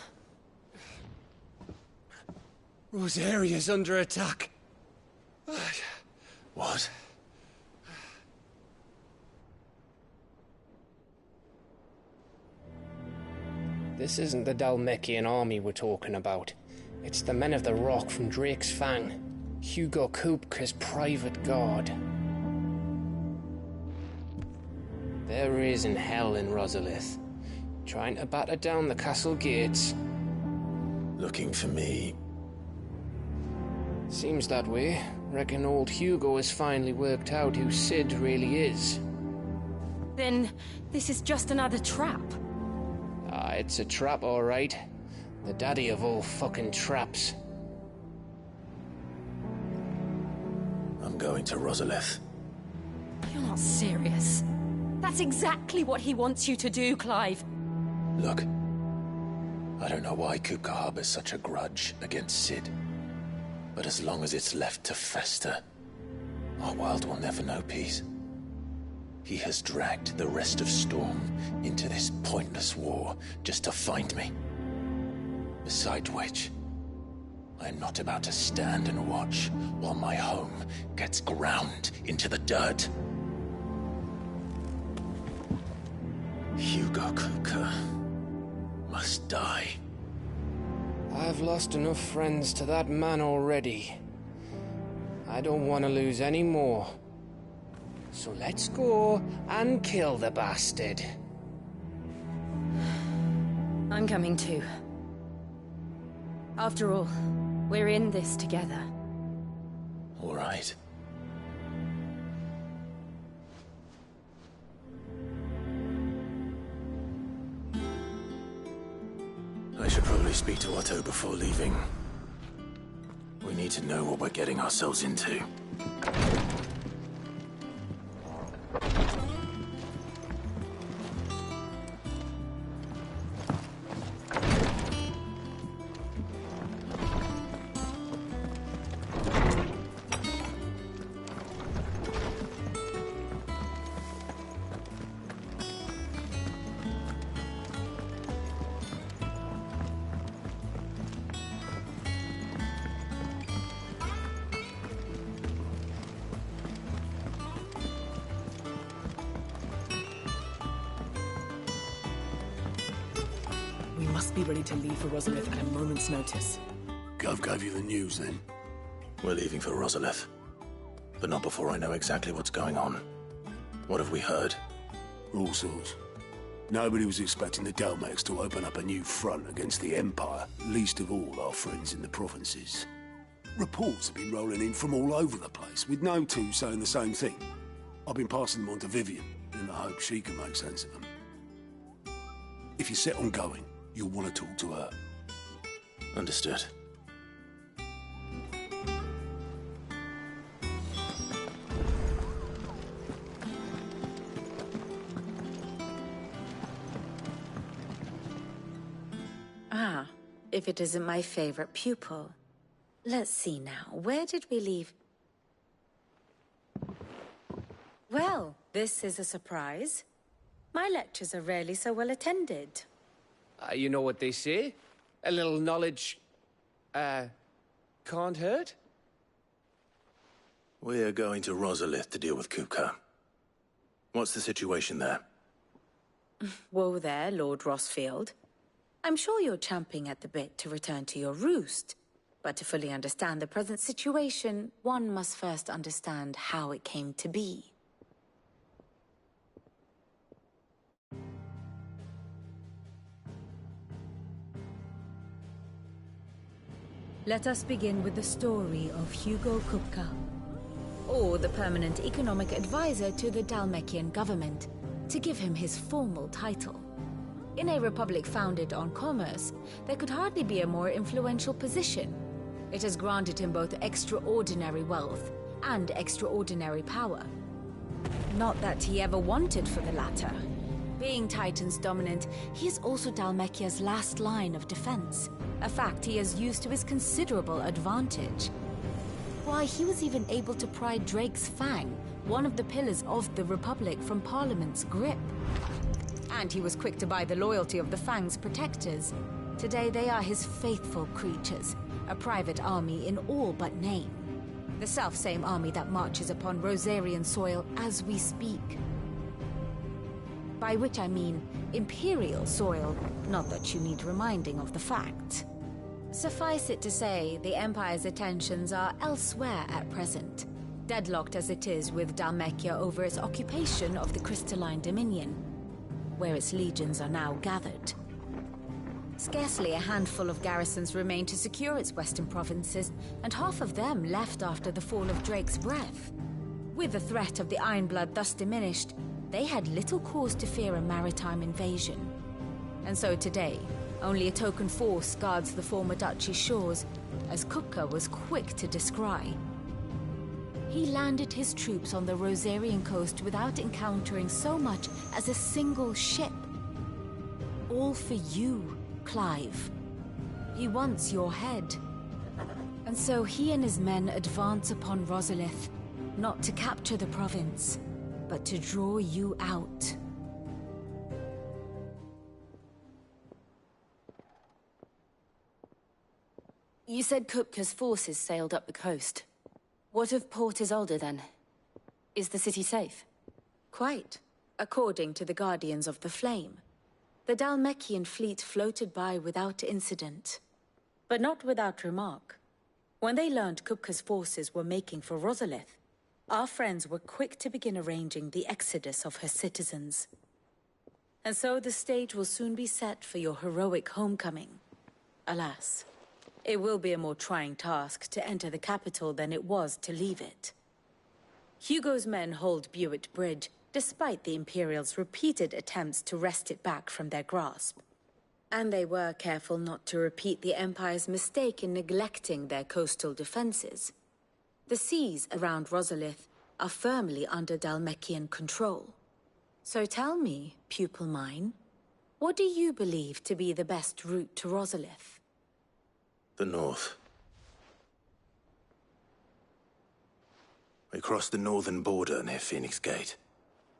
Rosaria's under attack. What? This isn't the Dalmekian army we're talking about. It's the men of the Rock from Drake's Fang. Hugo Kupka's private guard. There is in hell in Rosalith, trying to batter down the castle gates. Looking for me? Seems that way. Reckon old Hugo has finally worked out who Sid really is. Then this is just another trap. Ah, it's a trap, all right. The daddy of all fucking traps. I'm going to Rosalith. You're not serious. That's exactly what he wants you to do, Clive. Look, I don't know why Kupka harbors such a grudge against Sid. But as long as it's left to fester, our world will never know peace. He has dragged the rest of Storm into this pointless war just to find me. Besides which, I am not about to stand and watch while my home gets ground into the dirt. Hugo Kupka must die. I've lost enough friends to that man already. I don't want to lose any more. So let's go and kill the bastard. I'm coming too. After all, we're in this together. All right. I should probably speak to Otto before leaving. We need to know what we're getting ourselves into. Be ready to leave for Rosalith at a moment's notice. Gov gave you the news, then? We're leaving for Rosalith. But not before I know exactly what's going on. What have we heard? All sorts. Nobody was expecting the Dalmeks to open up a new front against the Empire, least of all our friends in the provinces. Reports have been rolling in from all over the place, with no two saying the same thing. I've been passing them on to Vivian, in the hope she can make sense of them. If you're set on going, you'll want to talk to her. Understood. Ah, if it isn't my favorite pupil. Let's see now, where did we leave? Well, this is a surprise. My lectures are rarely so well attended. You know what they say? A little knowledge, can't hurt? We're going to Rosalith to deal with Kupka. What's the situation there? Whoa there, Lord Rossfield. I'm sure you're champing at the bit to return to your roost. But to fully understand the present situation, one must first understand how it came to be. Let us begin with the story of Hugo Kupka, or the permanent economic advisor to the Dhalmekian government, to give him his formal title. In a republic founded on commerce, there could hardly be a more influential position. It has granted him both extraordinary wealth and extraordinary power. Not that he ever wanted for the latter. Being Titan's dominant, he is also Dhalmekia's last line of defense, a fact he has used to his considerable advantage. Why, he was even able to pry Drake's Fang, one of the pillars of the Republic, from Parliament's grip. And he was quick to buy the loyalty of the Fang's protectors. Today they are his faithful creatures, a private army in all but name. The self-same army that marches upon Rosarian soil as we speak. By which I mean Imperial soil, not that you need reminding of the fact. Suffice it to say, the Empire's attentions are elsewhere at present, deadlocked as it is with Dhalmekia over its occupation of the Crystalline Dominion, where its legions are now gathered. Scarcely a handful of garrisons remain to secure its western provinces, and half of them left after the fall of Drake's Breath. With the threat of the Ironblood thus diminished, they had little cause to fear a maritime invasion. And so today, only a token force guards the former duchy's shores, as Kupka was quick to descry. He landed his troops on the Rosarian coast without encountering so much as a single ship. All for you, Clive. He wants your head. And so he and his men advance upon Rosalith, not to capture the province, but to draw you out. You said Kupka's forces sailed up the coast. What of Port Isolde, then? Is the city safe? Quite, according to the Guardians of the Flame. The Dhalmekian fleet floated by without incident. But not without remark. When they learned Kupka's forces were making for Rosalith, our friends were quick to begin arranging the exodus of her citizens. And so the stage will soon be set for your heroic homecoming. Alas, it will be a more trying task to enter the capital than it was to leave it. Hugo's men hold Buet Bridge, despite the Imperials' repeated attempts to wrest it back from their grasp. And they were careful not to repeat the Empire's mistake in neglecting their coastal defenses. The seas around Rosalith are firmly under Dhalmekian control. So tell me, pupil mine, what do you believe to be the best route to Rosalith? The north. We cross the northern border near Phoenix Gate,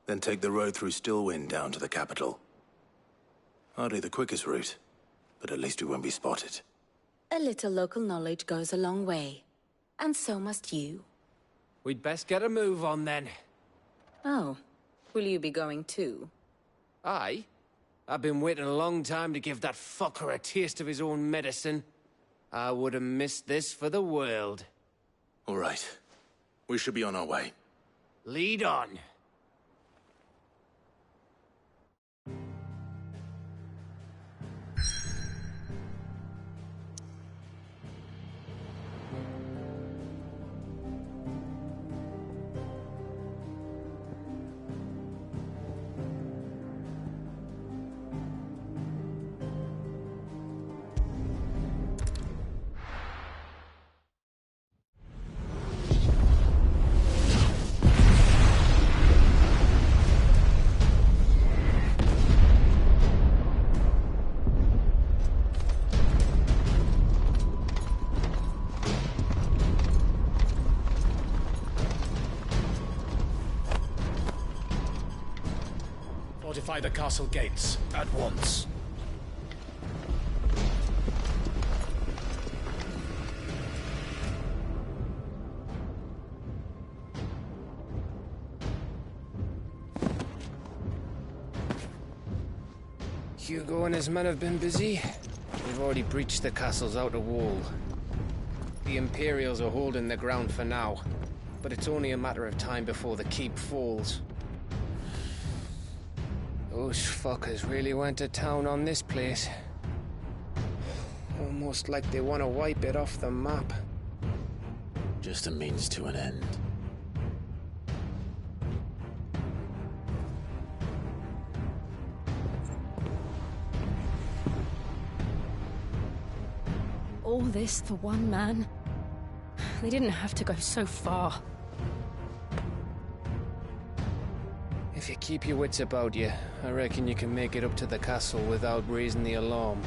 then take the road through Stillwind down to the capital. Hardly the quickest route, but at least we won't be spotted. A little local knowledge goes a long way, and so must you. We'd best get a move on then. Oh, will you be going too? Aye. I've been waiting a long time to give that fucker a taste of his own medicine. I would have missed this for the world. All right. We should be on our way. Lead on. Fortify the castle gates, at once. Hugo and his men have been busy. We've already breached the castle's outer wall. The Imperials are holding the ground for now, but it's only a matter of time before the keep falls. Those fuckers really went to town on this place. Almost like they want to wipe it off the map. Just a means to an end. All this for one man? They didn't have to go so far. If you keep your wits about you, I reckon you can make it up to the castle without raising the alarm.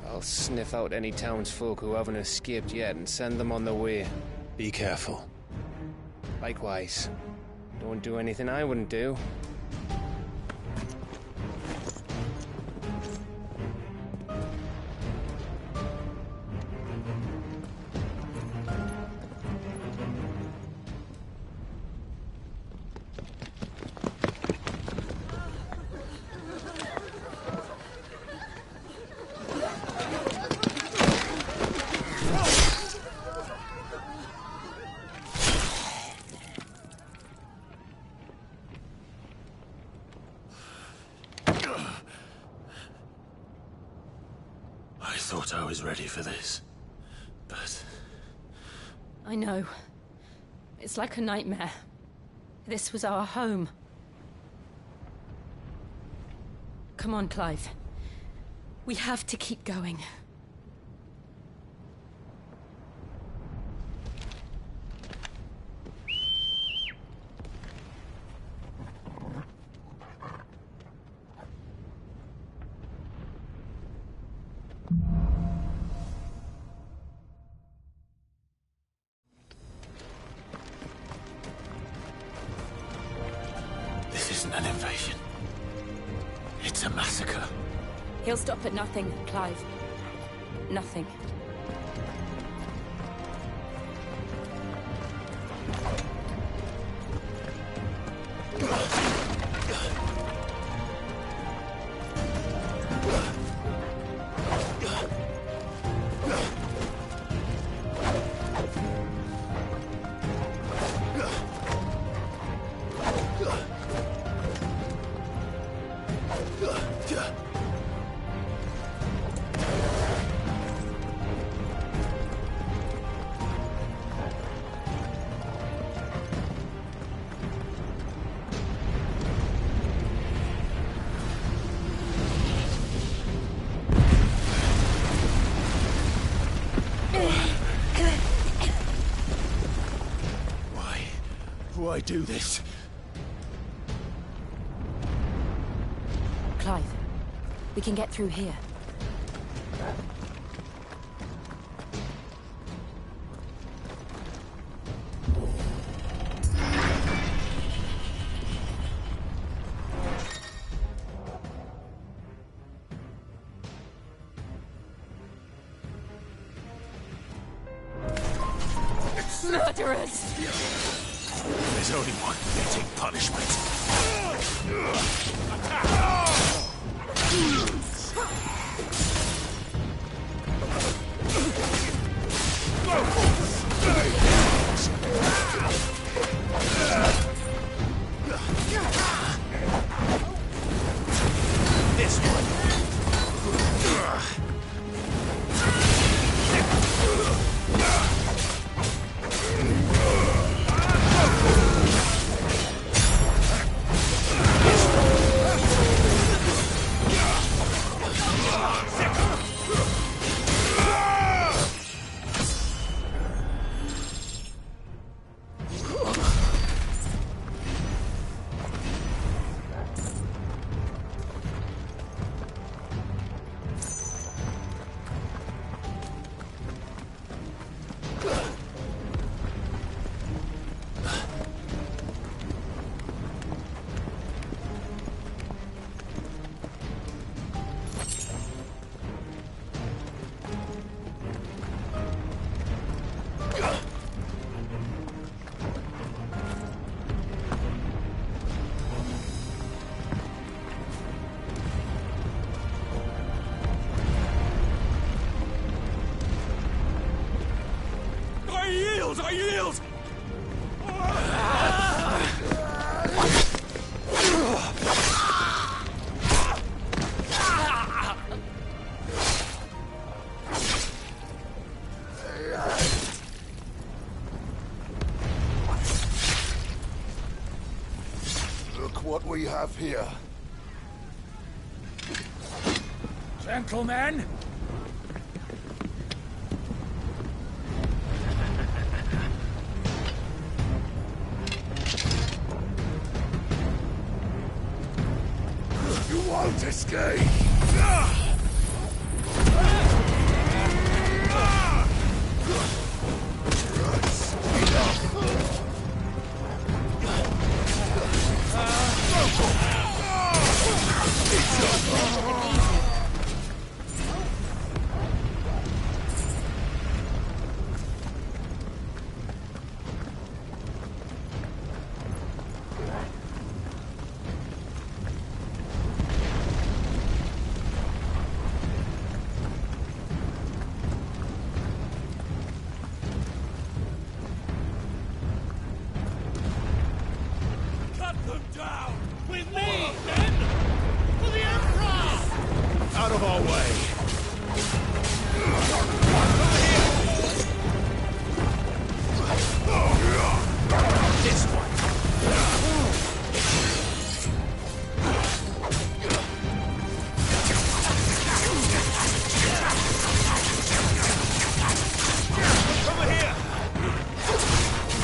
I'll sniff out any townsfolk who haven't escaped yet and send them on their way. Be careful. Likewise. Don't do anything I wouldn't do. I thought I was ready for this, but... I know. It's like a nightmare. This was our home. Come on, Clive. We have to keep going. This isn't an invasion. It's a massacre. He'll stop at nothing, Clive. Nothing. Why do this? Clive, we can get through here. Murderers! There's only one getting punishment. This one. yield! I yield! Look what we have here. Gentlemen! You won't escape! Cut them down! With me, then! For the Emperor! Out of our way! This one! Over here!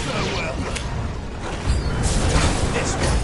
Farewell! This one!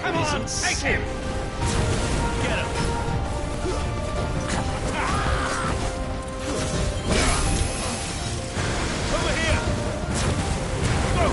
Come on, take him! Get him! Over here! Go!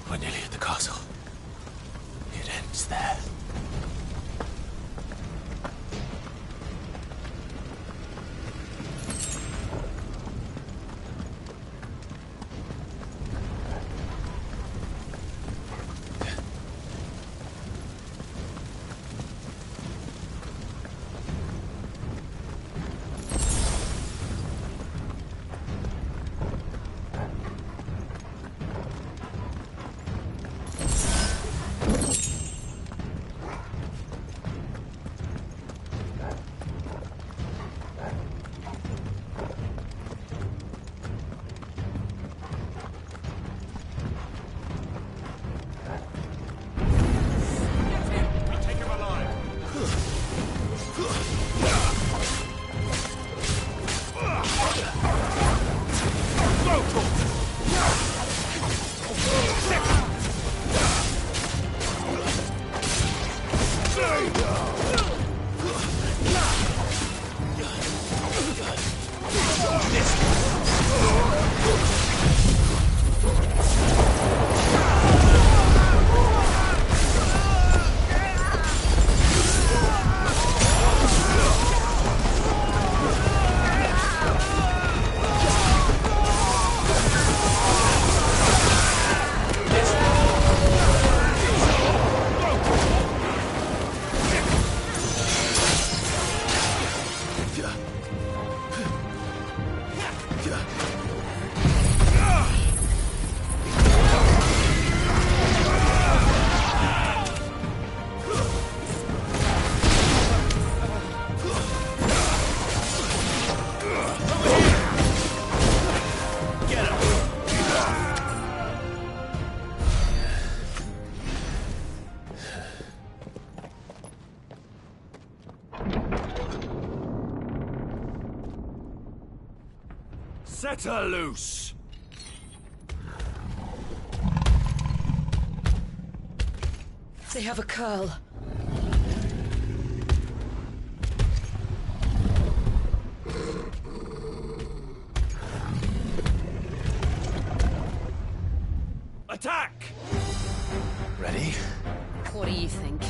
We're nearly at the castle. It ends there. Set her loose! They have a curl. Attack! Ready? What do you think?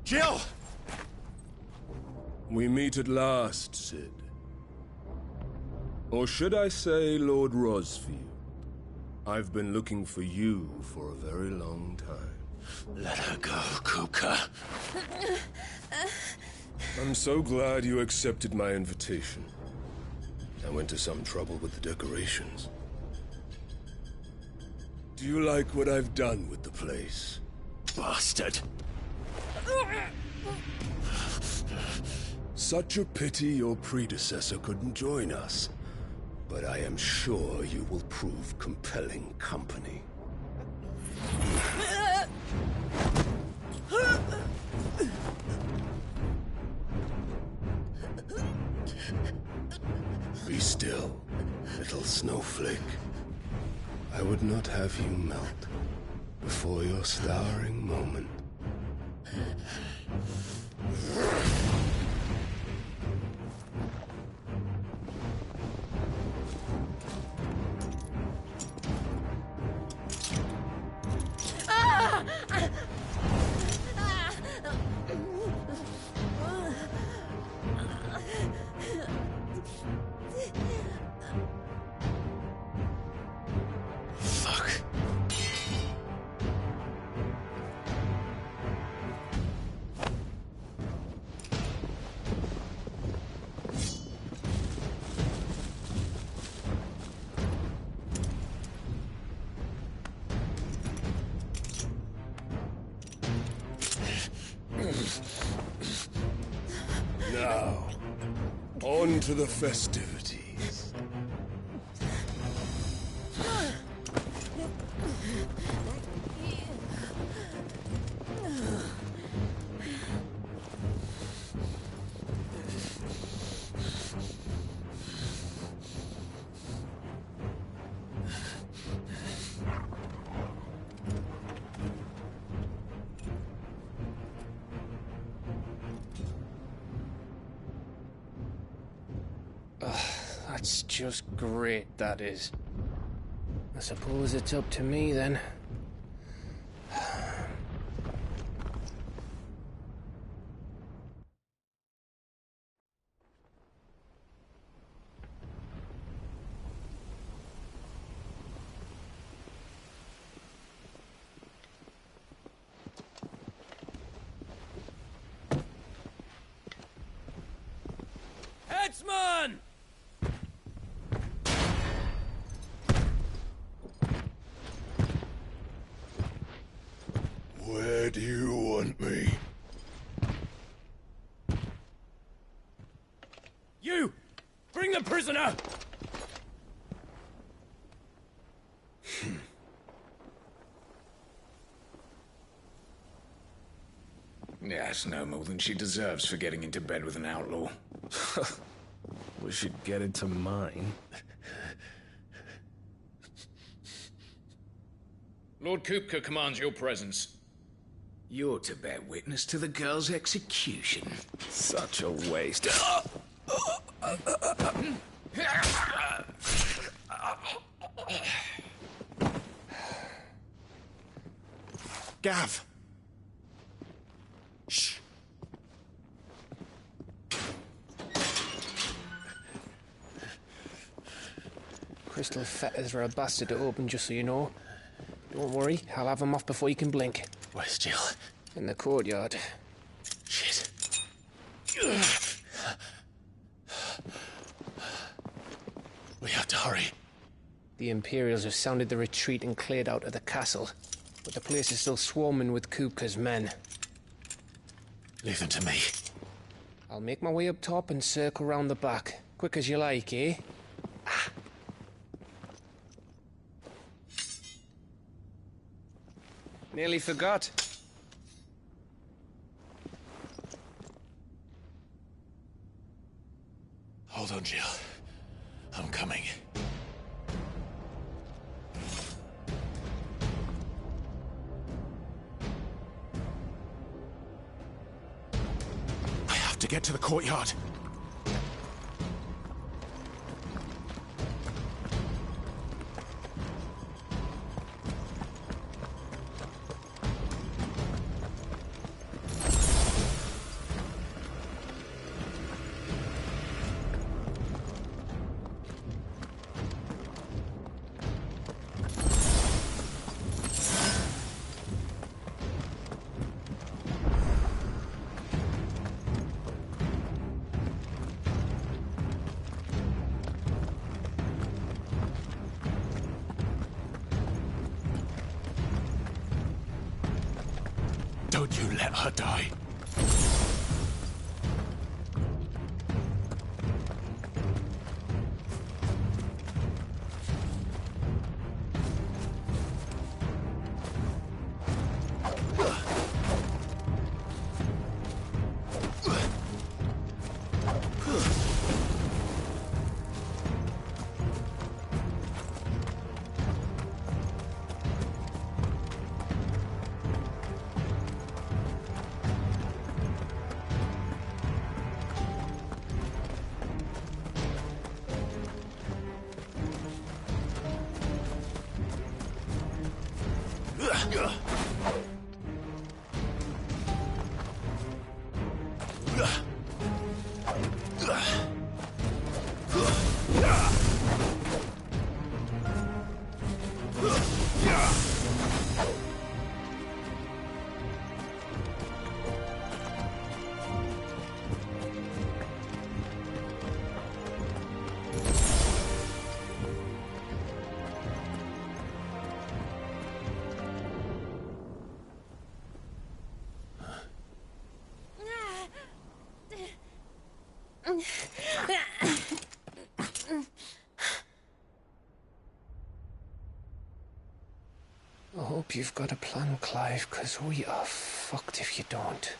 Jill! We meet at last, Sid. Or should I say, Lord Rosfield? I've been looking for you for a very long time. Let her go, Kupka. I'm so glad you accepted my invitation. I went to some trouble with the decorations. Do you like what I've done with the place? Bastard. Such a pity your predecessor couldn't join us. But I am sure you will prove compelling company. Be still, little snowflake. I would not have you melt before your starring moment. Now, on to the festivities. That's just great, that is. I suppose it's up to me, then. Headsman! Where do you want me? You! Bring the prisoner! Yes, no more than she deserves for getting into bed with an outlaw. We should get into mine. Lord Kupka commands your presence. You're to bear witness to the girl's execution. Such a waste. Gav! Shh. Crystal fetters are a bastard to open, just so you know. Don't worry, I'll have them off before you can blink. Where's Jill? In the courtyard. Shit. We have to hurry. The Imperials have sounded the retreat and cleared out of the castle, but the place is still swarming with Kupka's men. Leave them to me. I'll make my way up top and circle round the back. Quick as you like, eh? Nearly forgot. Hold on, Jill. I'm coming. I have to get to the courtyard. Don't you let her die. I hope you've got a plan, Clive, because we are fucked if you don't.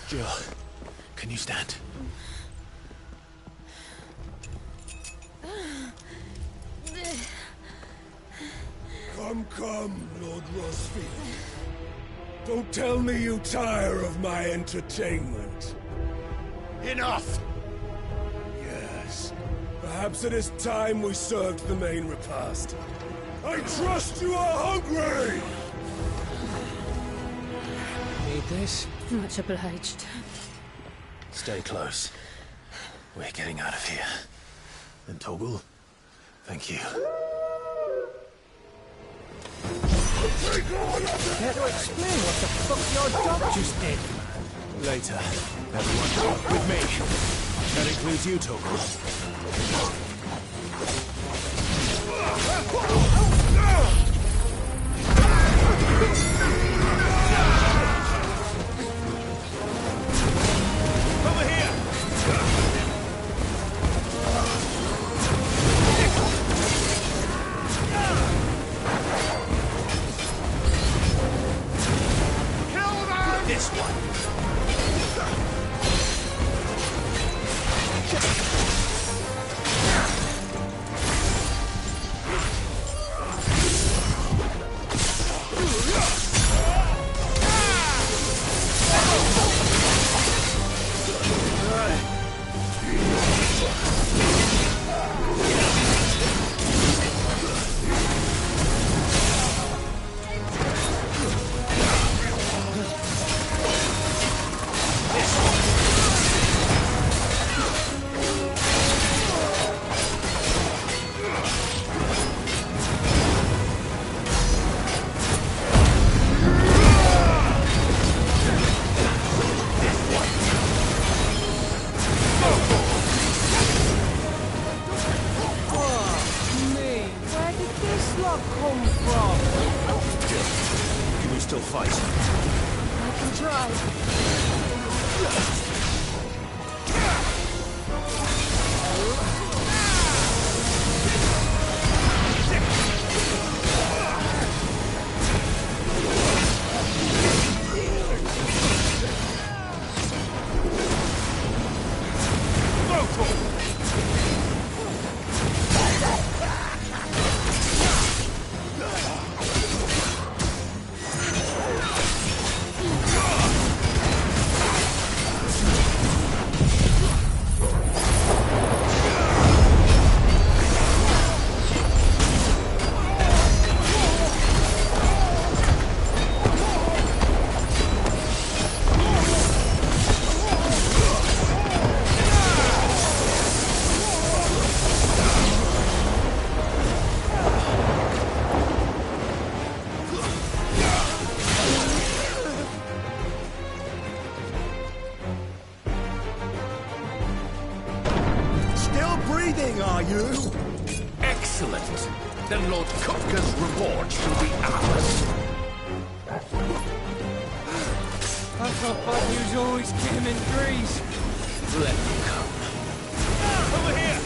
Jill, can you stand? Come, Lord Rosfield. Don't tell me you tire of my entertainment. Enough! Yes. Perhaps it is time we served the main repast. I trust you are hungry! Need this? Much obliged. Stay close. We're getting out of here. And Toggle, thank you. Care to explain what the fuck your dog just did? Later. Everyone, with me. That includes you, Toggle. Over here! Kill them! This one. Can you still fight? I can try. Excellent. Then Lord Kupka's reward shall be ours. I thought bad news always came in threes. Let me come. Over here!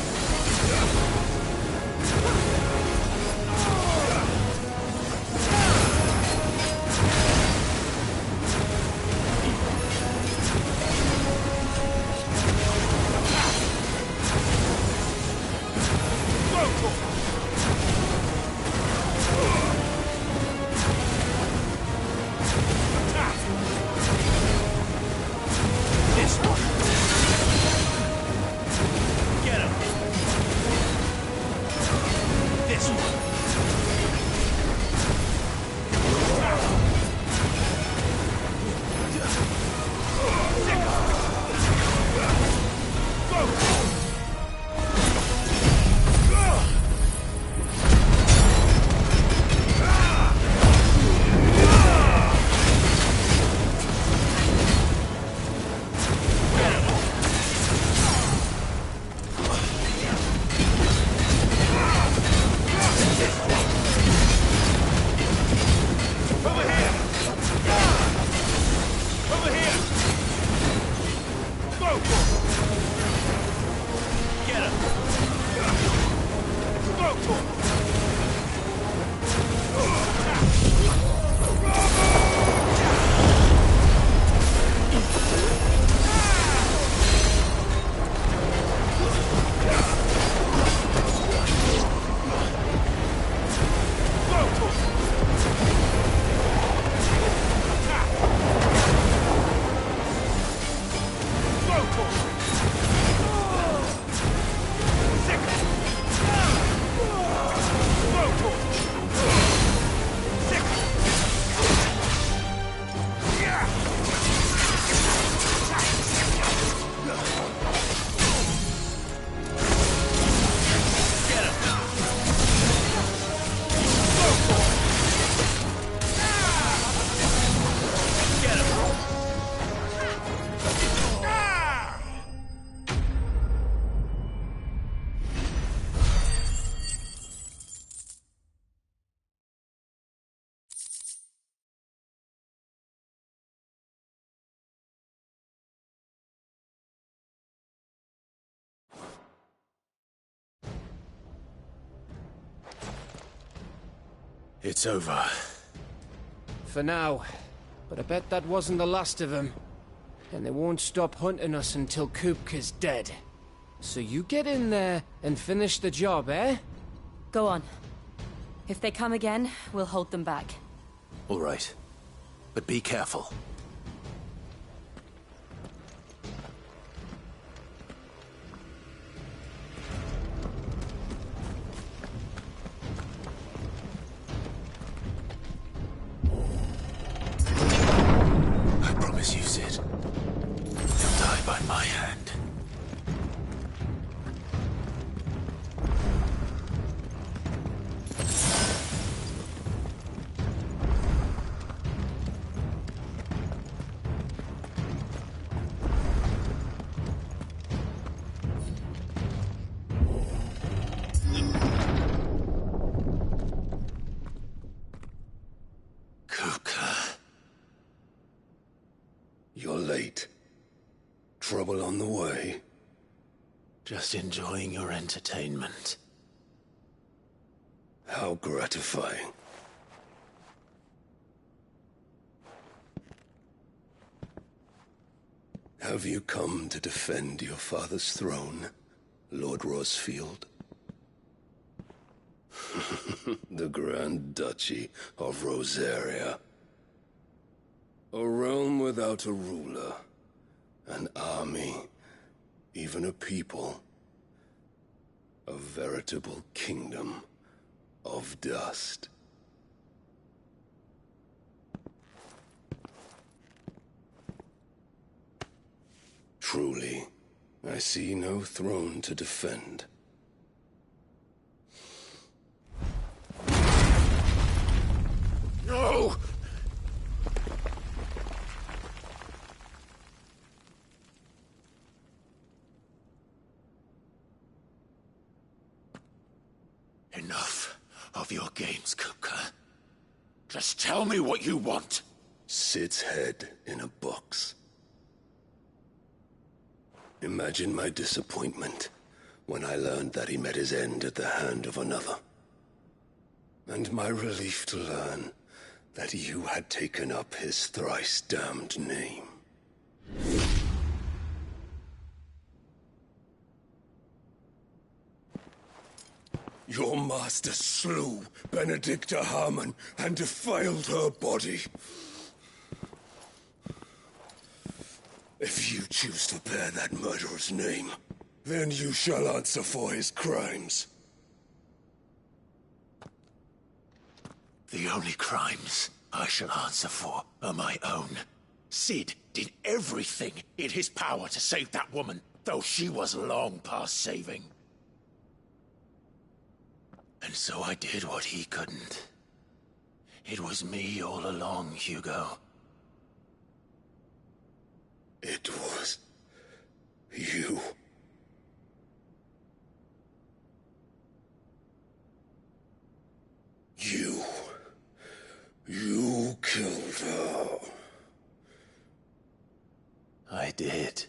This one. Get him. This one. It's over. For now. But I bet that wasn't the last of them. And they won't stop hunting us until Kupka's dead. So you get in there and finish the job, eh? Go on. If they come again, we'll hold them back. All right. But be careful. I promise you, Sid. They'll die by my hand. You're late. Trouble on the way? Just enjoying your entertainment. How gratifying. Have you come to defend your father's throne, Lord Rosfield? The Grand Duchy of Rosaria. A realm without a ruler, an army, even a people. A veritable kingdom of dust. Truly, I see no throne to defend. No! Enough of your games, Kupka. Just tell me what you want. Sid's head in a box. Imagine my disappointment when I learned that he met his end at the hand of another. And my relief to learn that you had taken up his thrice-damned name. Your master slew Benedicta Harmon and defiled her body. If you choose to bear that murderer's name, then you shall answer for his crimes. The only crimes I shall answer for are my own. Sid did everything in his power to save that woman, though she was long past saving. And so I did what he couldn't. It was me all along, Hugo. It was you. You killed her. I did.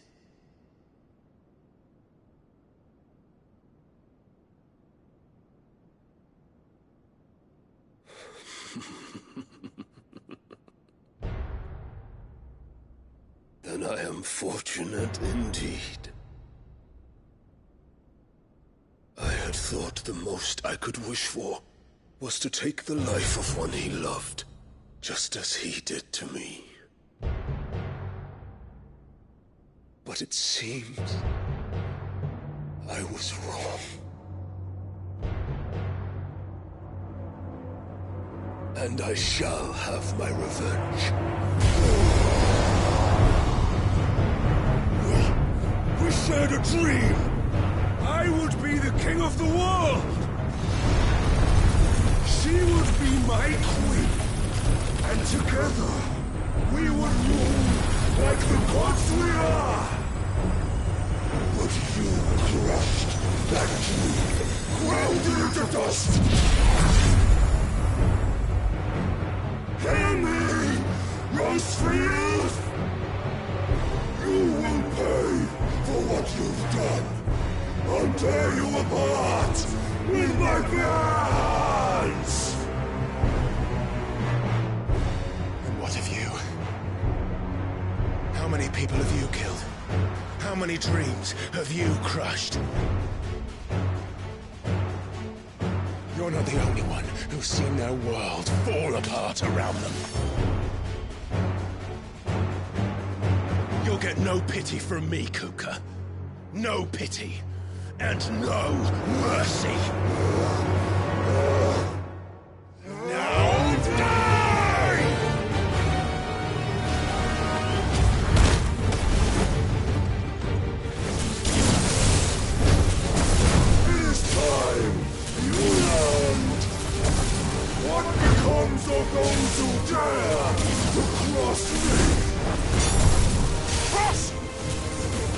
Then I am fortunate indeed. I had thought the most I could wish for was to take the life of one he loved, just as he did to me. But it seems I was wrong. And I shall have my revenge. We shared a dream. I would be the king of the world. She would be my queen. And together, we would rule like the gods we are. But you crushed that dream, ground it into dust. Hear me, Rose for youth! You will pay for what you've done. I'll tear you apart with my bare hands! And what of you? How many people have you killed? How many dreams have you crushed? You're not the only one who's seen their world fall apart around them. You'll get no pity from me, Kupka. No pity. And no mercy. Now die! It is time you learned what becomes of those who dare to cross me. Cross!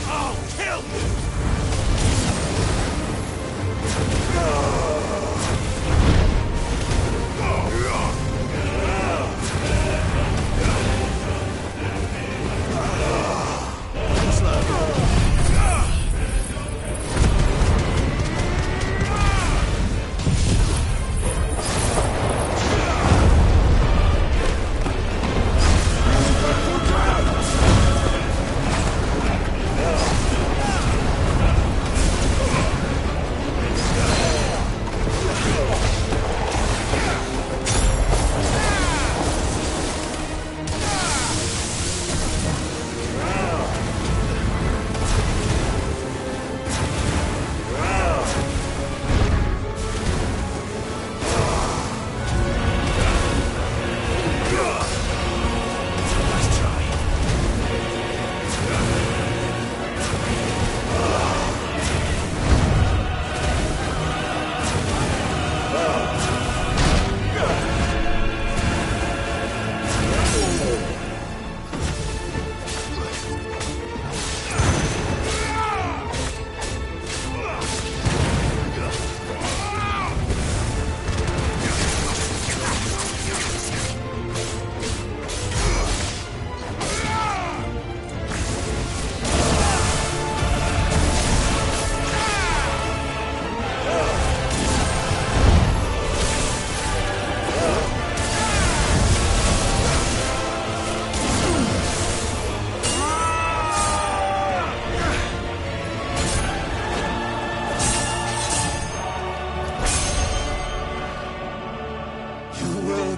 I'll kill you! You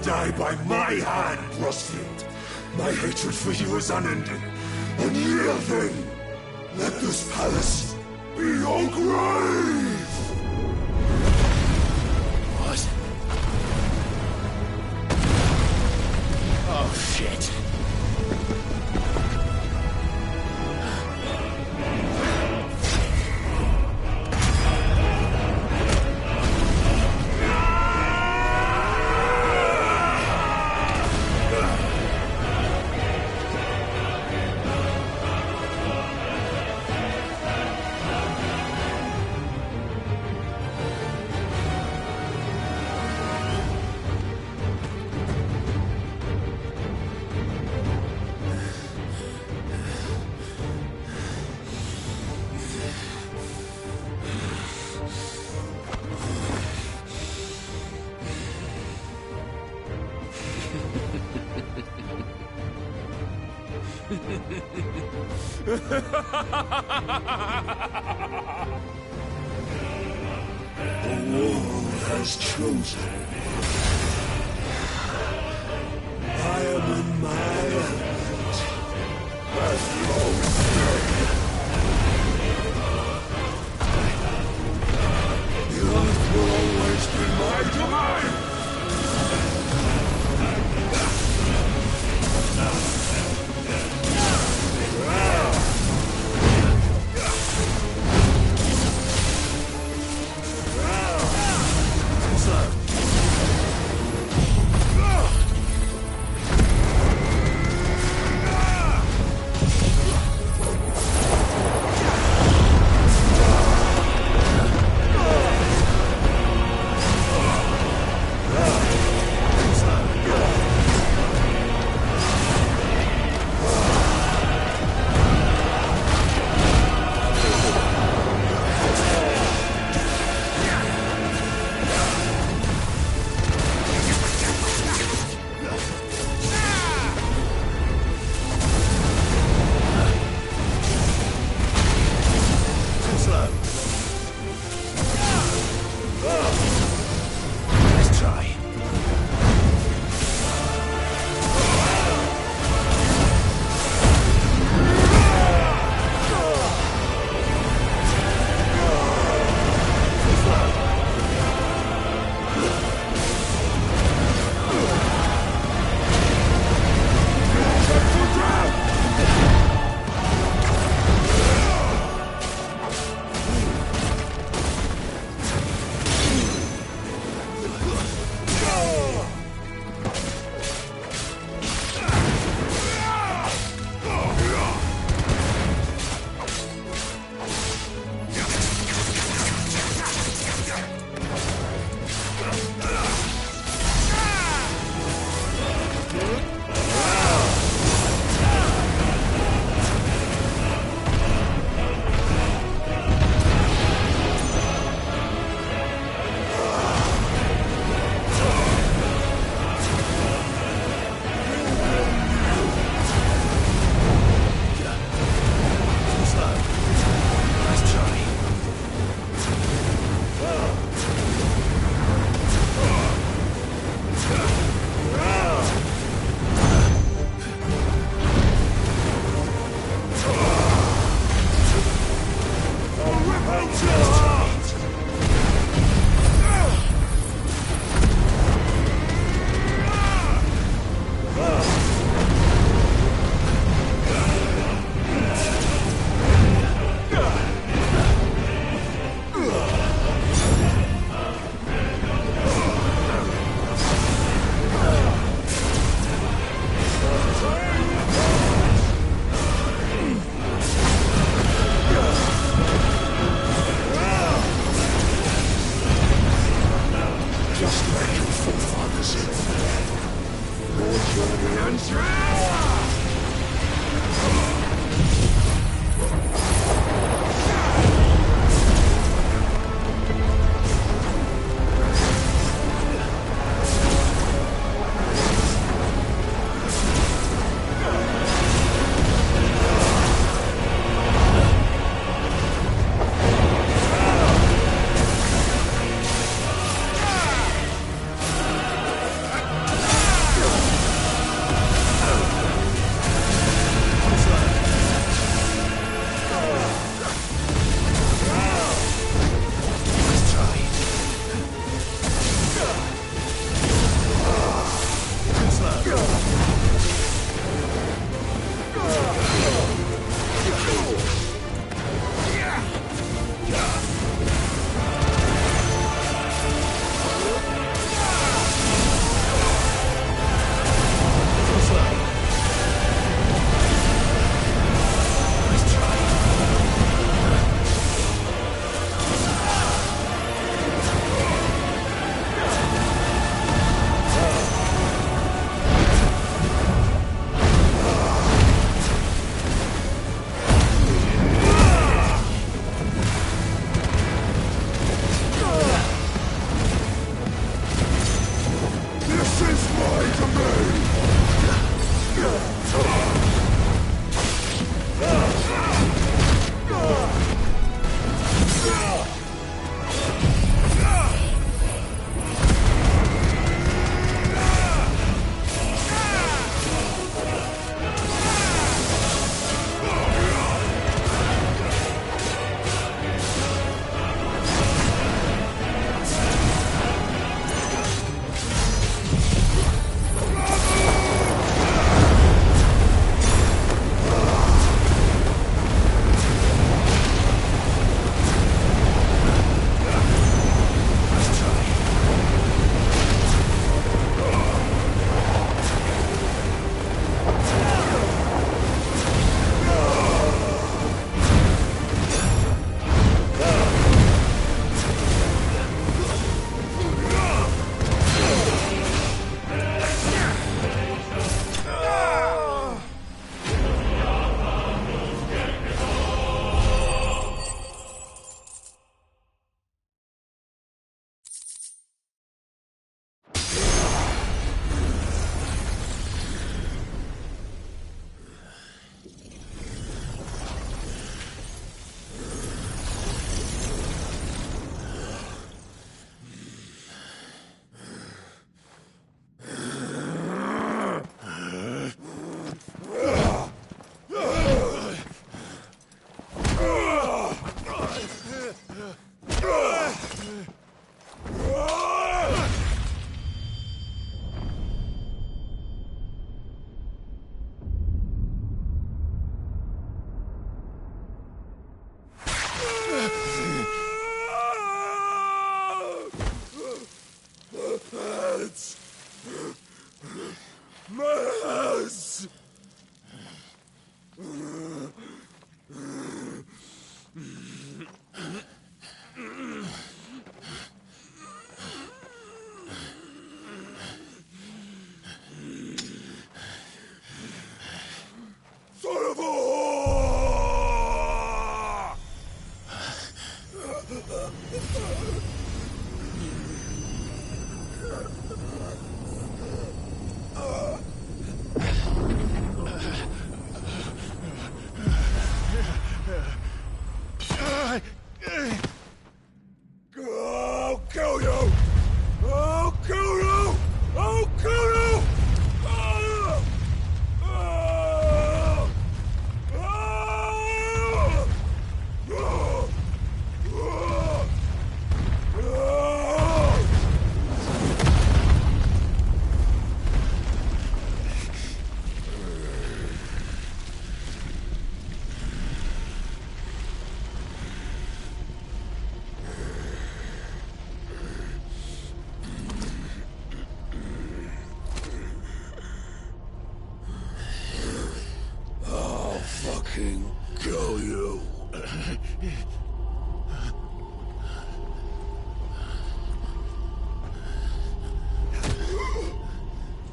die by my hand, Rosfield. My hatred for you is unending, unyielding. Let this palace be your grave! What? Oh, shit. The world has chosen. I am in my element. As long the earth will always be my domain!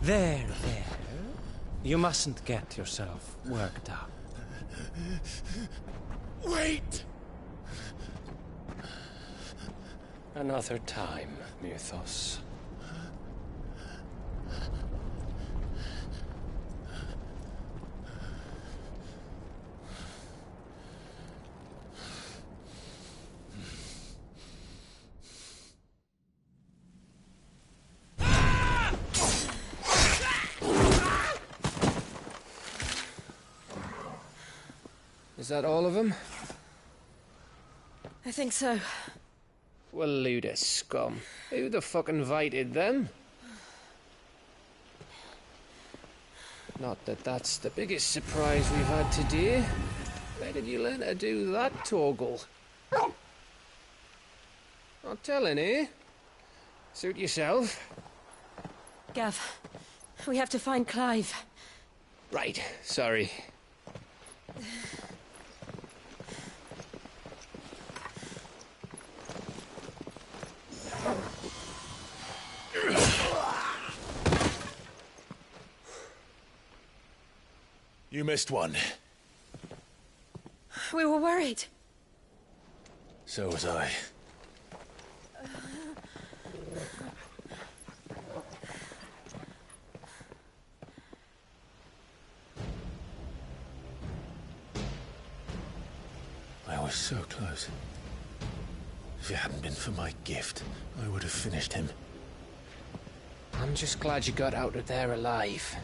There. You mustn't get yourself worked up. Wait! Another time, Mythos. Is that all of them? I think so. Well, load of scum. Who the fuck invited them? Not that that's the biggest surprise we've had today. Where did you learn to do that, Torgal? Not telling, eh? Suit yourself. Gav, we have to find Clive. Right, sorry. You missed one. We were worried. So was I. I was so close. If it hadn't been for my gift, I would have finished him. I'm just glad you got out of there alive.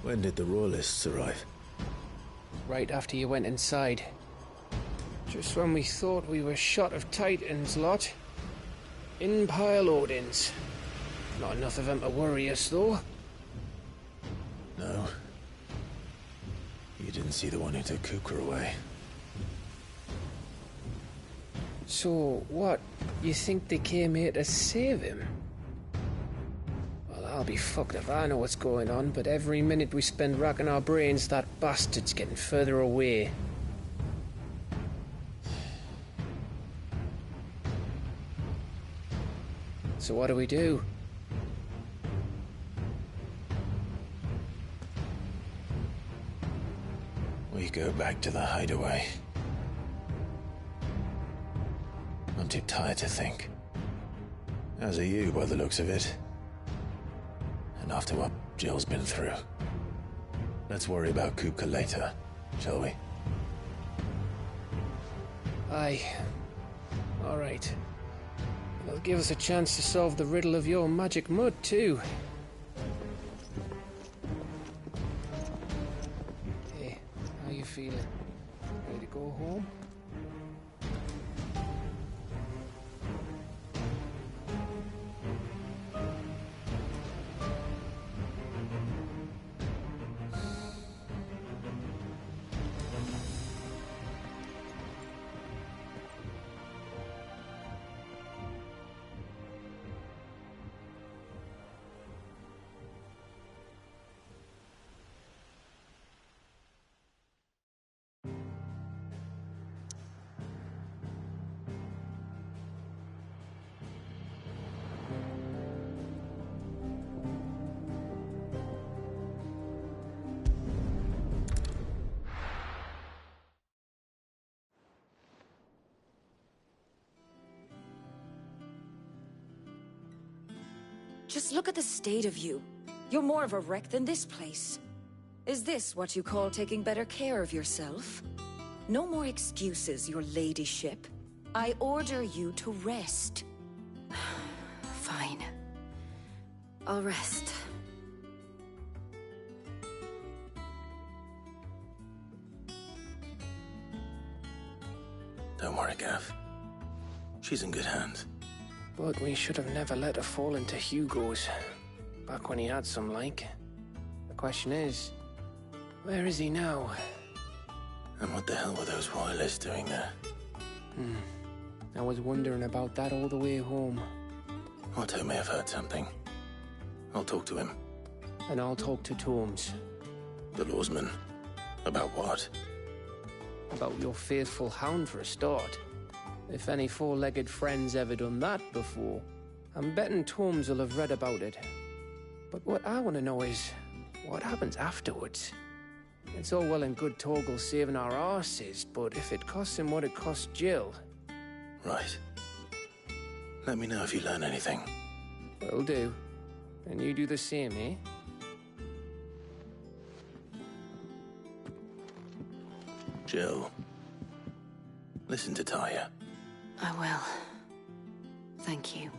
When did the Royalists arrive? Right after you went inside. Just when we thought we were shot of Titans, lot. In pile Odins. Not enough of them to worry us, though. No. You didn't see the one who took Kupka away. So, what? You think they came here to save him? Well, I'll be fucked if I know what's going on, but every minute we spend racking our brains, that bastard's getting further away. So what do we do? We go back to the hideaway. I'm too tired to think. As are you, by the looks of it. And after what Jill's been through. Let's worry about Kupka later, shall we? Aye. All right. It'll give us a chance to solve the riddle of your magic mud, too. Hey, how you feeling? Ready to go home? Just look at the state of you. You're more of a wreck than this place. Is this what you call taking better care of yourself? No more excuses, your ladyship. I order you to rest. Fine. I'll rest. Don't worry, Gav. She's in good hands. But we should have never let her fall into Hugo's. Back when he had some like. The question is, where is he now? And what the hell were those royalists doing there? I was wondering about that all the way home. Otto may have heard something. I'll talk to him. And I'll talk to Torms. The lawsman. About what? About your faithful hound for a start. If any four-legged friend's ever done that before. I'm betting Torms will have read about it. But what I want to know is, what happens afterwards? It's all well and good Torgal saving our arses, but if it costs him what it cost Jill... Right. Let me know if you learn anything. Will do. And you do the same, eh? Jill, listen to Taya. I will. Thank you.